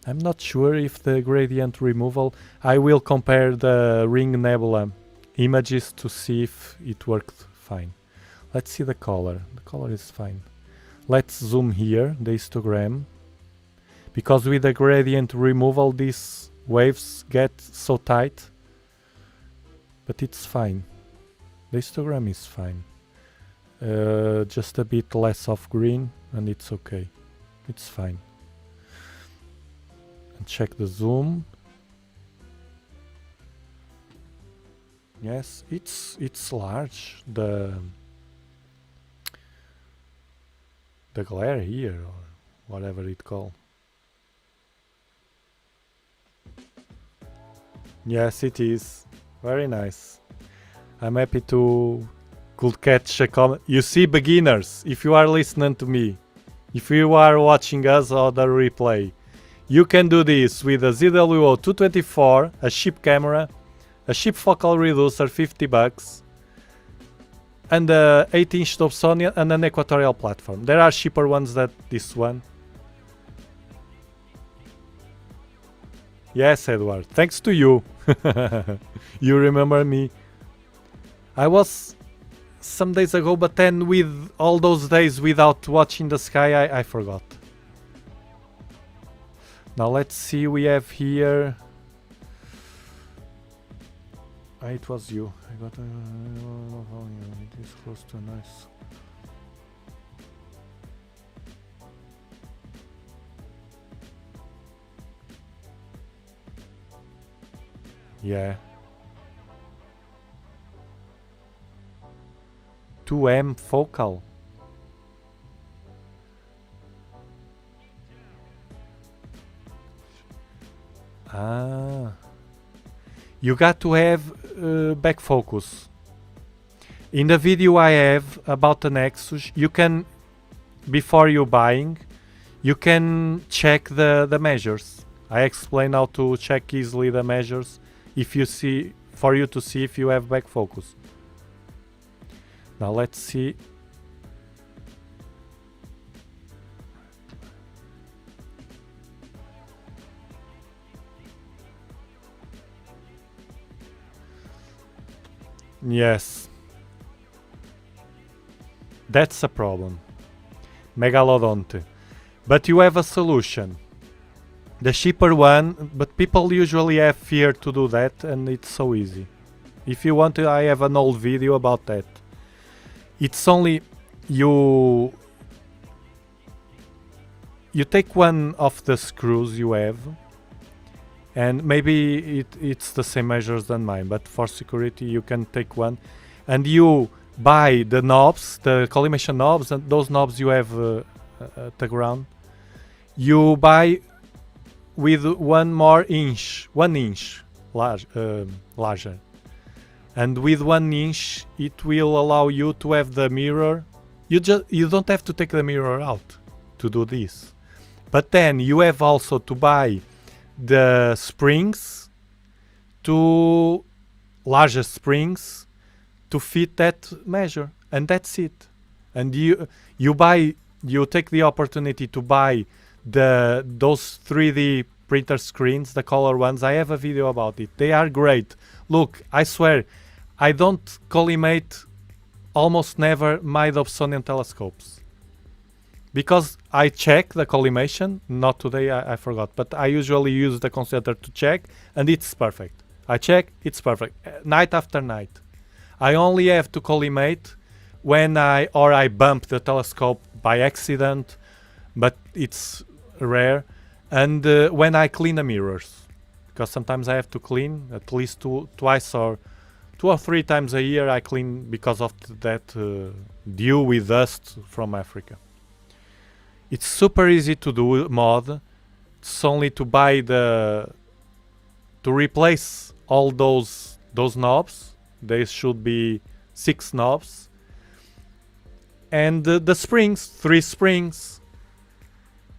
I'm not sure if the gradient removal... I will compare the Ring Nebula images to see if it worked fine. Let's see the color. The color is fine. Let's zoom here, the histogram. Because with the gradient removal, these waves get so tight. But it's fine. The histogram is fine. Just a bit less of green and it's okay. It's fine. And check the zoom. Yes, it's large. The glare here, or whatever it called. Yes, it is. Very nice. I'm happy to could catch a comment. You see, beginners, if you are listening to me, if you are watching us or the replay, you can do this with a ZWO224, a cheap camera, a cheap focal reducer, $50, and a 8-inch Dobsonian and an equatorial platform. There are cheaper ones than this one. Yes, Edward, thanks to you. You remember me. I was some days ago, but then with all those days without watching the sky, I forgot. Now let's see, we have here... it was you. I got it is close to nice. Yeah. 2M focal. Ah. You got to have back focus. In the video I have about the Nexus, you can, before you buying, you can check the measures. I explain how to check easily the measures if you see, for you to see if you have back focus. Now let's see. Yes. That's a problem. Megalodonte. But you have a solution. The cheaper one, but people usually have fear to do that, and it's so easy. If you want to, I have an old video about that. It's only you take one of the screws you have, and maybe it's the same measures than mine, but for security you can take one, and you buy the knobs, the collimation knobs, and those knobs you have at the ground. You buy with 1 inch larger, and with 1 inch it will allow you to have the mirror. You don't have to take the mirror out to do this, but then you have also to buy the springs, to larger springs to fit that measure, and that's it. And you take the opportunity to buy those 3D printer screens, the color ones. I have a video about it. They are great. Look, I swear, I don't collimate almost never my Dobsonian telescopes, because I check the collimation. Not today, I forgot, but I usually use the concentrator to check, and it's perfect. I check, it's perfect, night after night. I only have to collimate when I bump the telescope by accident, but it's rare, and when I clean the mirrors, because sometimes I have to clean at least twice or 2 or 3 times a year. I clean because of that dew with dust from Africa. It's super easy to do mod. It's only to buy to replace all those knobs. There should be 6 knobs, and the springs, 3 springs,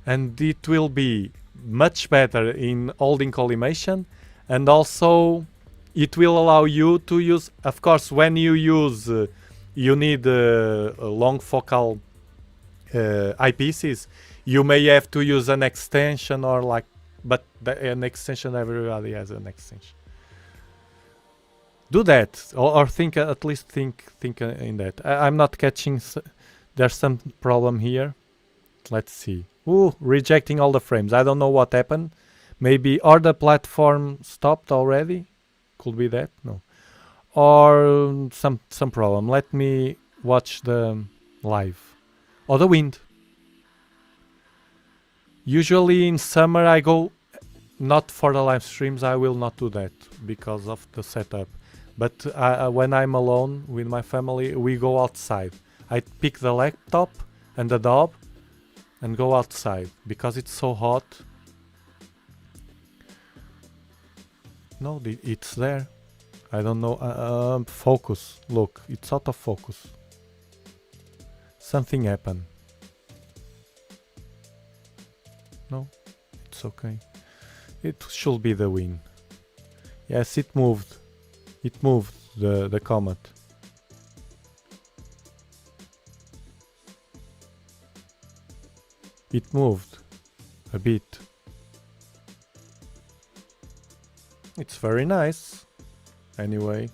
and it will be much better in holding collimation, and also it will allow you to use, of course, when you use, you need long focal eyepieces. You may have to use an extension or like, but an extension, everybody has an extension. Do that, or think, at least think in that. I'm not catching. There's some problem here. Let's see. Ooh, rejecting all the frames. I don't know what happened. Maybe, or the platform stopped already. Could be that. No. Or some problem. Let me watch the live. Or the wind. Usually in summer I go, not for the live streams. I will not do that because of the setup. But when I'm alone with my family, we go outside. I pick the laptop and the dob and go outside because it's so hot. No, it's there. I don't know. Focus. Look, it's out of focus. Something happened. No, it's okay. It should be the wind. Yes, it moved. It moved, the comet. It moved a bit. It's very nice. Anyway.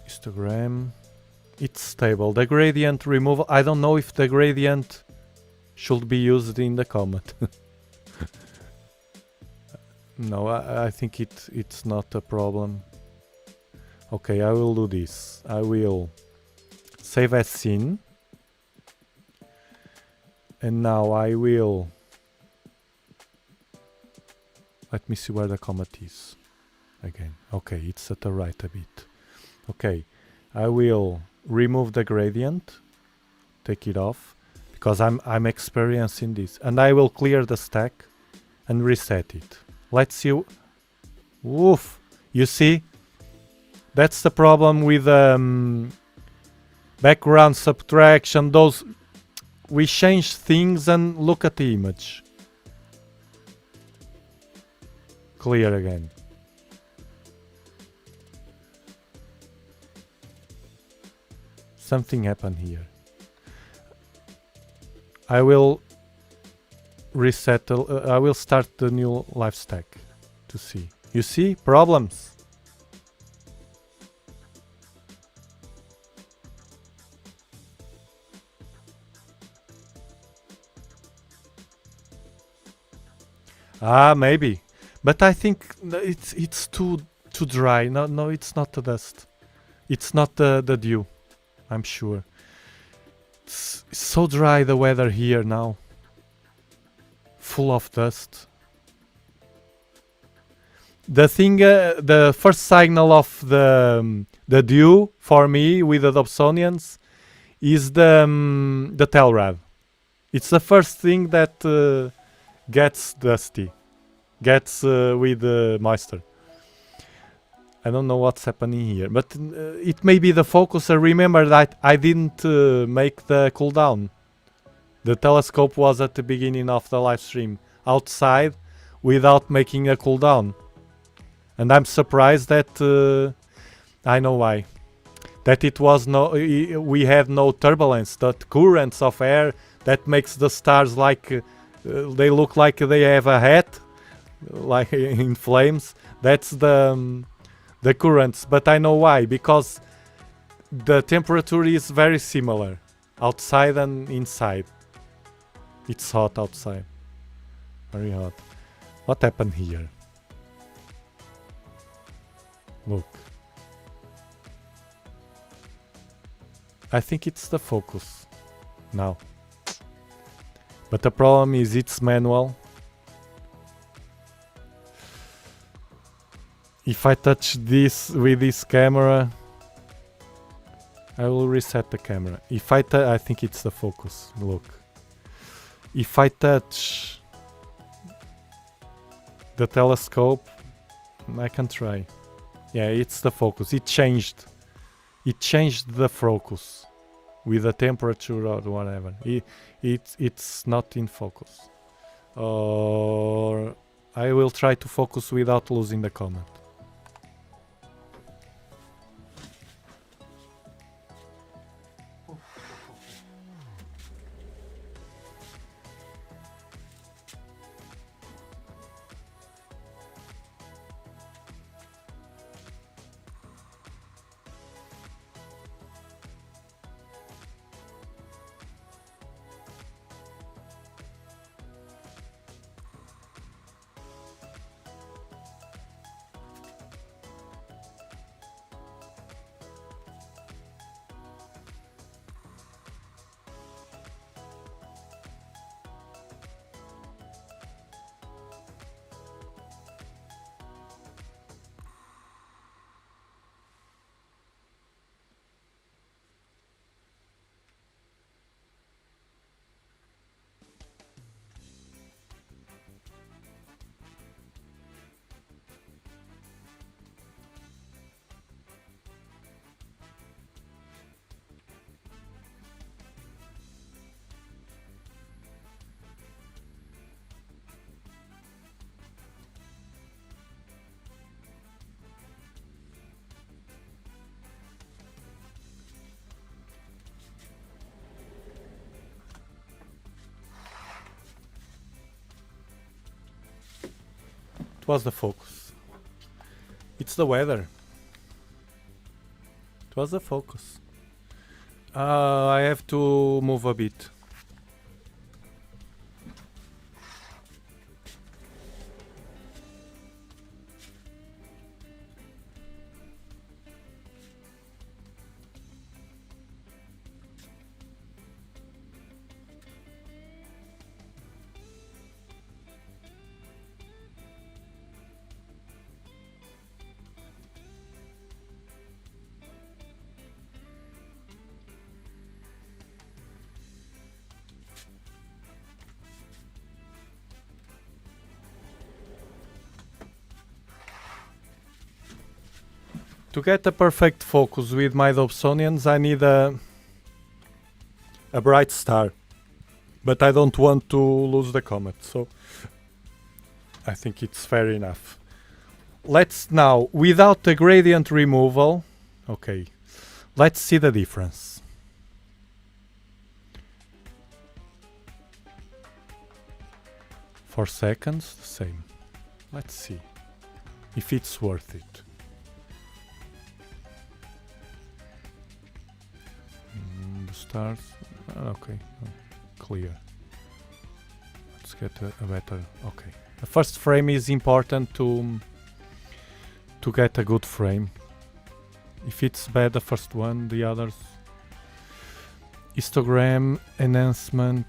Histogram. It's stable. The gradient removal. I don't know if the gradient should be used in the COMET. No, I think it's not a problem. Okay, I will do this. I will save as scene. And now I will... Let me see where the COMET is. Again. Okay, it's at the right a bit. Okay, I will remove the gradient. Take it off. Because I'm experiencing this. And I will clear the stack and reset it. Let's see. Woof! You see? That's the problem with background subtraction. Those we change things and look at the image. Clear again. Something happened here. I will reset. I will start the new live stack to see. You see problems. Maybe, but I think it's too dry. No, it's not the dust. It's not the dew. I'm sure. It's so dry the weather here now. Full of dust. The thing, the first signal of the dew for me with the Dobsonians is the tail rad. It's the first thing that gets dusty, gets with moisture. I don't know what's happening here, but it may be the focus. Remember that I didn't make the cooldown. The telescope was at the beginning of the live stream outside without making a cooldown. And I'm surprised that I know why. That it was we had no turbulence, that currents of air that makes the stars like they look like they have a hat, like in flames. That's the currents, but I know why, because the temperature is very similar outside and inside. It's hot outside, very hot. What happened here? Look, I think it's the focus now, but the problem is it's manual. If I touch this with this camera, I will reset the camera. If I think it's the focus. Look, if I touch the telescope, I can try. Yeah, it's the focus. It changed the focus with the temperature or whatever. It's not in focus. Or I will try to focus without losing the COMET. was the focus. It's the weather. It was the focus. I have to move a bit. To get a perfect focus with my Dobsonians, I need a bright star. But I don't want to lose the comet, so I think it's fair enough. Let's now, without the gradient removal, okay, let's see the difference. For seconds, the same. Let's see if it's worth it. The stars, okay, clear. Let's get a better, okay. The first frame is important to get a good frame. If it's bad, the first one, the others. Histogram, enhancement,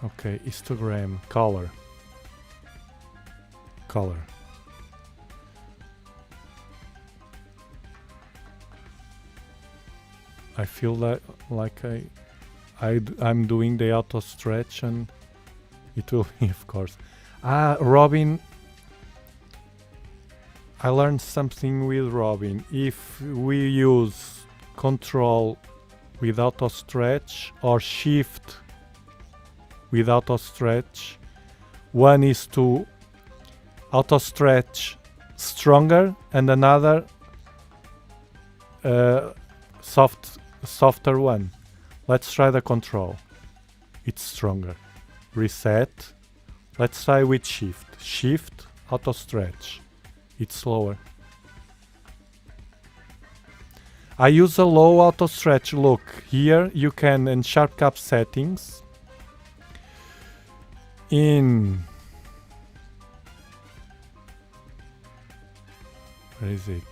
okay, histogram, color. Color. I feel that like I'm doing the auto stretch and it will be, of course. Robin. I learned something with Robin. If we use control with auto stretch or shift with auto stretch, one is to auto stretch stronger and another softer one. Let's try the control. It's stronger. Reset. Let's try with shift. Shift, auto stretch. It's slower. I use a low auto stretch. Look, here you can in sharp cap settings. Where is it?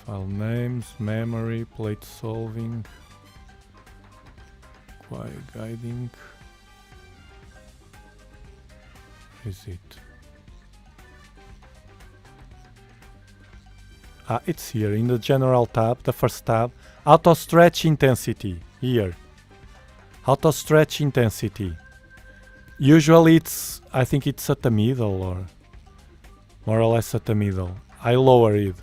File names, memory, plate solving, quiet guiding. Where is it? It's here in the general tab, the first tab. Auto stretch intensity, here. Auto stretch intensity. Usually it's, I think it's at the middle or more or less at the middle. I lower it.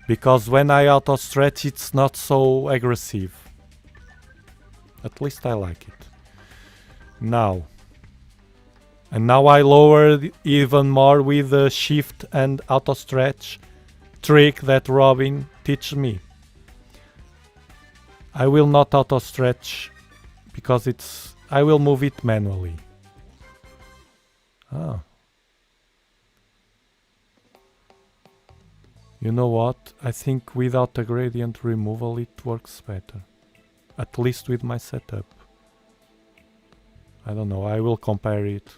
Because when I auto stretch it's not so aggressive. At least I like it. Now. And now I lower it even more with the shift and auto stretch trick that Robin teaches me. I will not auto stretch because it's, I will move it manually. You know what? I think without the gradient removal it works better. At least with my setup. I don't know, I will compare it.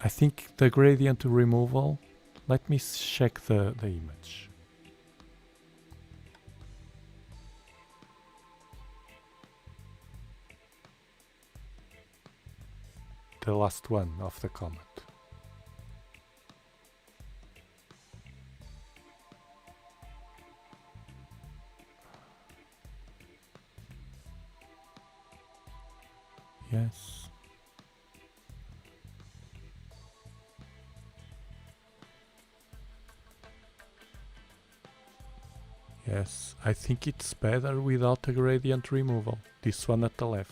I think the gradient removal, let me check the image. The last one of the comet. Yes. Yes, I think it's better without a gradient removal. This one at the left.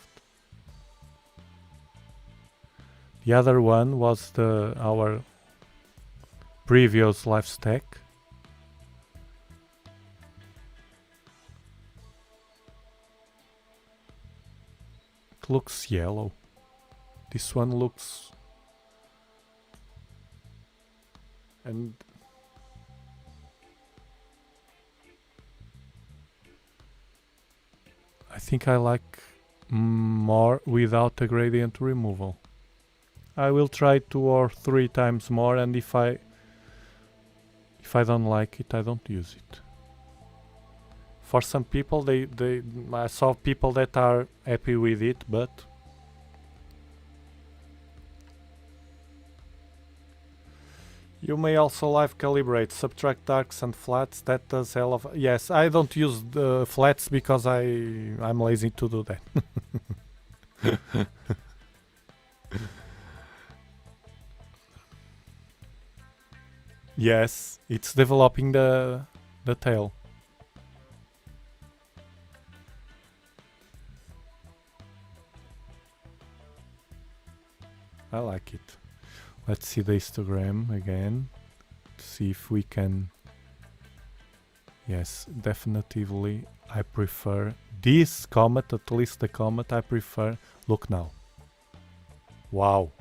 The other one was our previous live stack. It looks yellow. This one looks... And... I think I like more without a gradient removal. I will try 2 or 3 times more, and if I don't like it, I don't use it. For some people, I saw people that are happy with it, but you may also live calibrate, subtract darks and flats. That does hell of... Yes, I don't use the flats because I'm lazy to do that. Yes, it's developing the tail. I like it. Let's see the histogram again. See if we can... Yes, definitively I prefer this comet, at least the comet I prefer. Look now. Wow,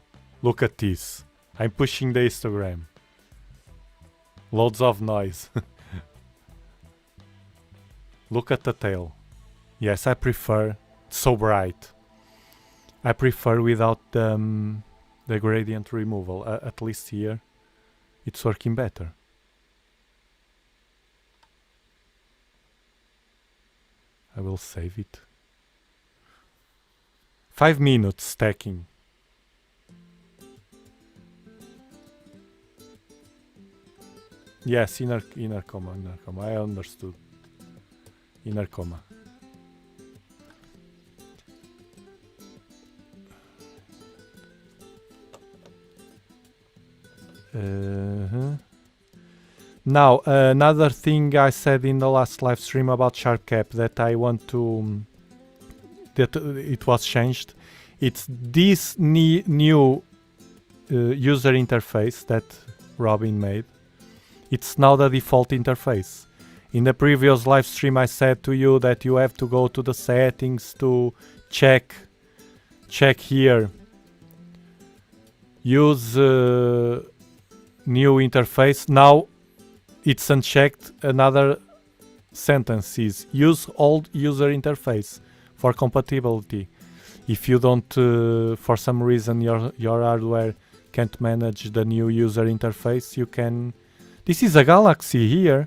look at this. I'm pushing the histogram. Loads of noise. Look at the tail. Yes, I prefer so bright. I prefer without the gradient removal. At least here it's working better. I will save it. 5 minutes stacking. Yes, inner comma. I understood. Inner comma. Now, another thing I said in the last live stream about sharp cap that I want to... that it was changed. It's this new user interface that Robin made. It's now the default interface. In the previous live stream I said to you that you have to go to the settings to check here. Use new interface. Now it's unchecked. Another sentence is use old user interface for compatibility. If you don't, for some reason your hardware can't manage the new user interface, you can... This is a galaxy here.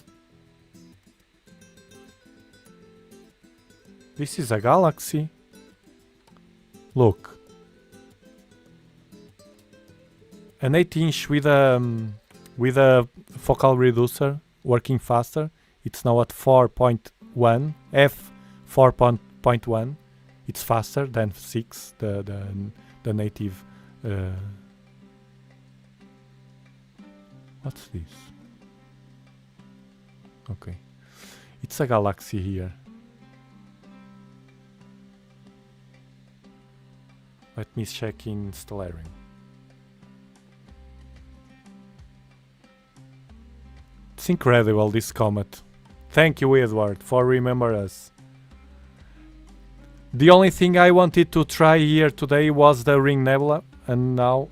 This is a galaxy. Look. An 8-inch with a focal reducer working faster. It's now at 4.1 f4.1. It's faster than 6, the native. What's this? Okay, it's a galaxy here. Let me check in Stellarium. It's incredible, this comet. Thank you, Edward, for remembering us. The only thing I wanted to try here today was the Ring Nebula, and now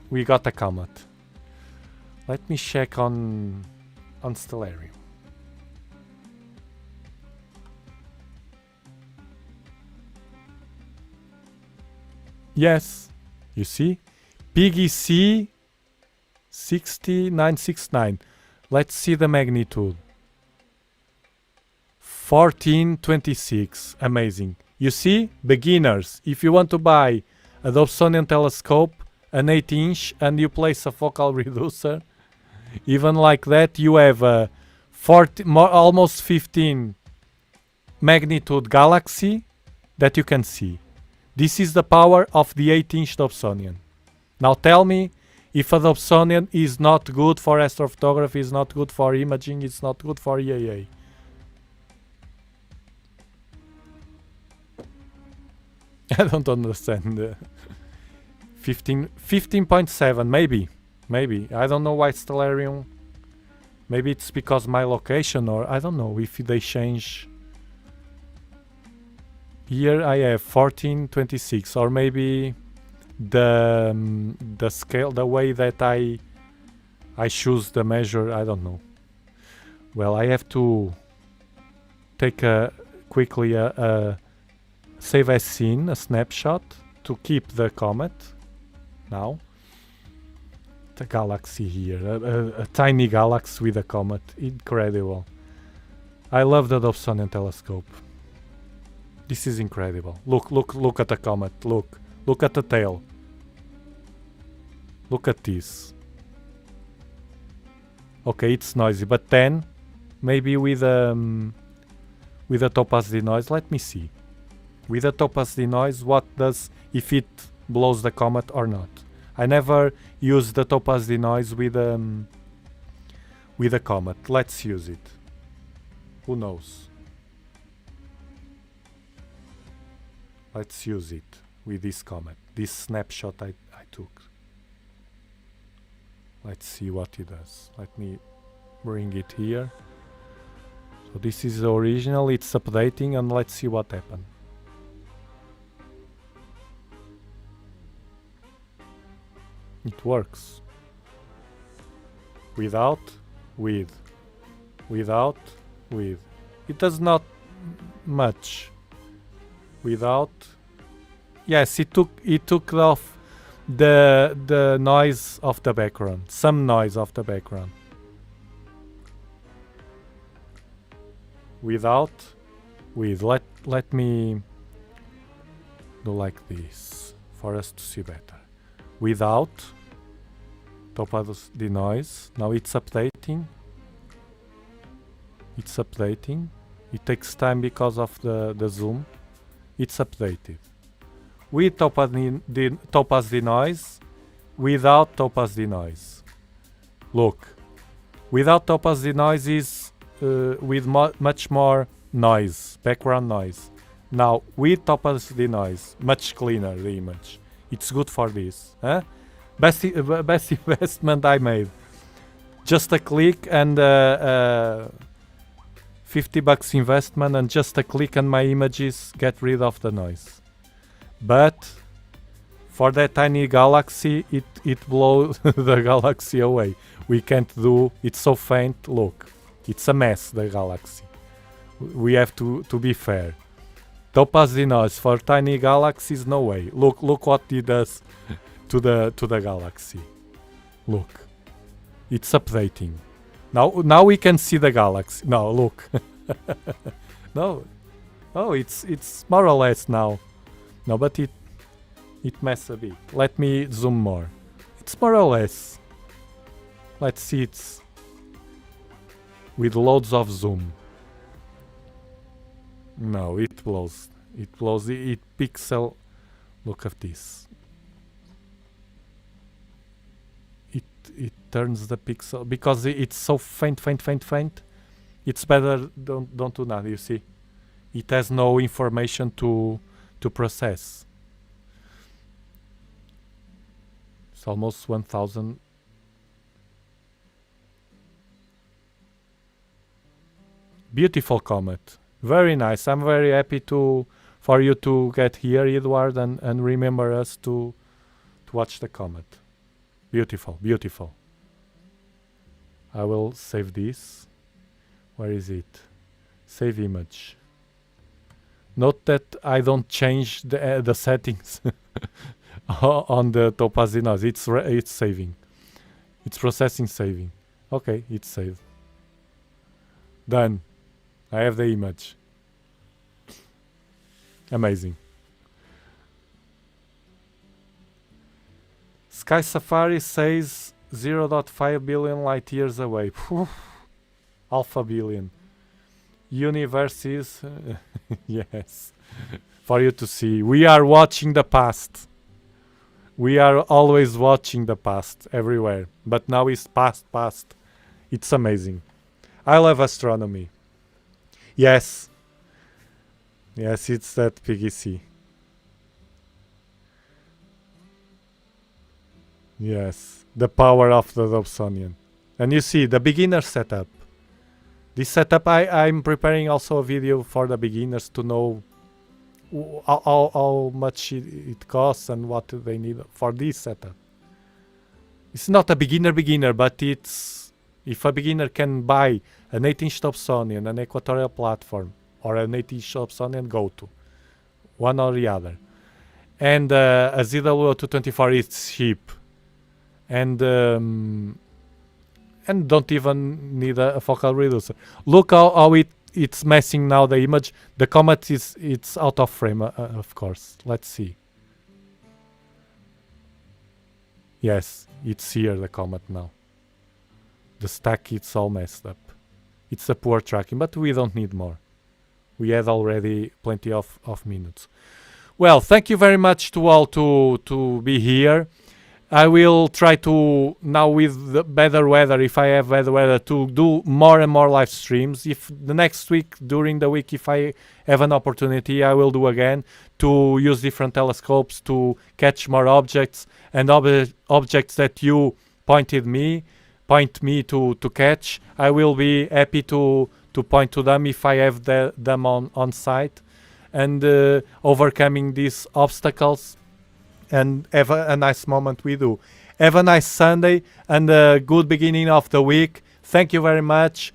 we got a comet. Let me check on Stellarium. Yes, you see? Piggy C 6969. Let's see the magnitude. 1426. Amazing. You see? Beginners. If you want to buy a Dobsonian telescope, an 8-inch, and you place a focal reducer, even like that, you have a almost 15 magnitude galaxy that you can see. This is the power of the 8-inch Dobsonian. Now tell me if a Dobsonian is not good for astrophotography, is not good for imaging, it's not good for EAA. I don't understand. 15.7, maybe. I don't know why Stellarium. Maybe it's because my location, or I don't know if they change. Here I have 1426, or maybe the scale, the way that I choose the measure, I don't know. Well, I have to take quickly a save as scene, a snapshot, to keep the comet. Now the galaxy here, a tiny galaxy with a comet, incredible. I love the Dobsonian telescope. This is incredible. Look at the comet. Look at the tail. Look at this. Okay, it's noisy, but then maybe with a topaz denoise. Let me see. With a topaz denoise, what does, if it blows the comet or not? I never use the topaz denoise with a comet. Let's use it. Who knows? Let's use it with this comet. This snapshot I took. Let's see what it does. Let me bring it here. So this is the original. It's updating, and let's see what happened. It works. Without, with. Without, with. It does not much. Without. Yes, it took off the noise of the background. Some noise of the background. Without, with. Let me do like this for us to see better. Without topaz denoise. Now it's updating. It's updating. It takes time because of the zoom. It's updated. With topaz denoise, without topaz denoise. Look, without topaz denoise is with much more noise, background noise. Now with topaz denoise, much cleaner the image. It's good for this. Huh? Best investment I made. Just a click and $50 investment, and just a click and my images get rid of the noise. But for that tiny galaxy, it blows the galaxy away. We can't do, it's so faint. Look, it's a mess, the galaxy. We have to be fair. Topaz denoise for tiny galaxies, no way. Look what it does to the galaxy. Look, it's updating. Now we can see the galaxy. No, look. No. Oh, it's more or less now. No, but it messes a bit. Let me zoom more. It's more or less. Let's see, it's with loads of zoom. No, it blows. It blows. It pixel. Look at this. It turns the pixel because it's so faint. It's better. Don't do that. You see, it has no information to process. It's almost 1000. Beautiful comet. Very nice. I'm very happy for you to get here, Edward, and remember us to watch the comet. Beautiful, beautiful. I will save this. Where is it? Save image. Note that I don't change the settings on the topaz denoise. It's saving. It's processing, saving. Okay, it's saved. Done. I have the image. Amazing. Sky Safari says 0.5 billion light years away. Alpha billion. Universe is yes. For you to see. We are watching the past. We are always watching the past everywhere. But now it's past. It's amazing. I love astronomy. Yes. Yes, it's that PGC. Yes. The power of the Dobsonian. And you see, the beginner setup. This setup, I'm preparing also a video for the beginners to know how much it costs and what they need for this setup. It's not a beginner, but it's if a beginner can buy an 8-inch Dobsonian, an equatorial platform, or an 8-inch Dobsonian, go to one or the other. And a ZW224 is cheap, and don't even need a focal reducer. Look how it's messing now the image. The Comet it's out of frame, of course. Let's see. Yes, it's here, the Comet now. The stack, it's all messed up. It's a poor tracking, but we don't need more. We had already plenty of minutes. Well, thank you very much to all to be here. I will try to, now with the better weather, if I have better weather, to do more and more live streams. If the next week, during the week, if I have an opportunity, I will do again to use different telescopes to catch more objects and objects that you point me to catch. I will be happy to point to them if I have them on site, and overcoming these obstacles and have a nice moment we do. Have a nice Sunday and a good beginning of the week. Thank you very much.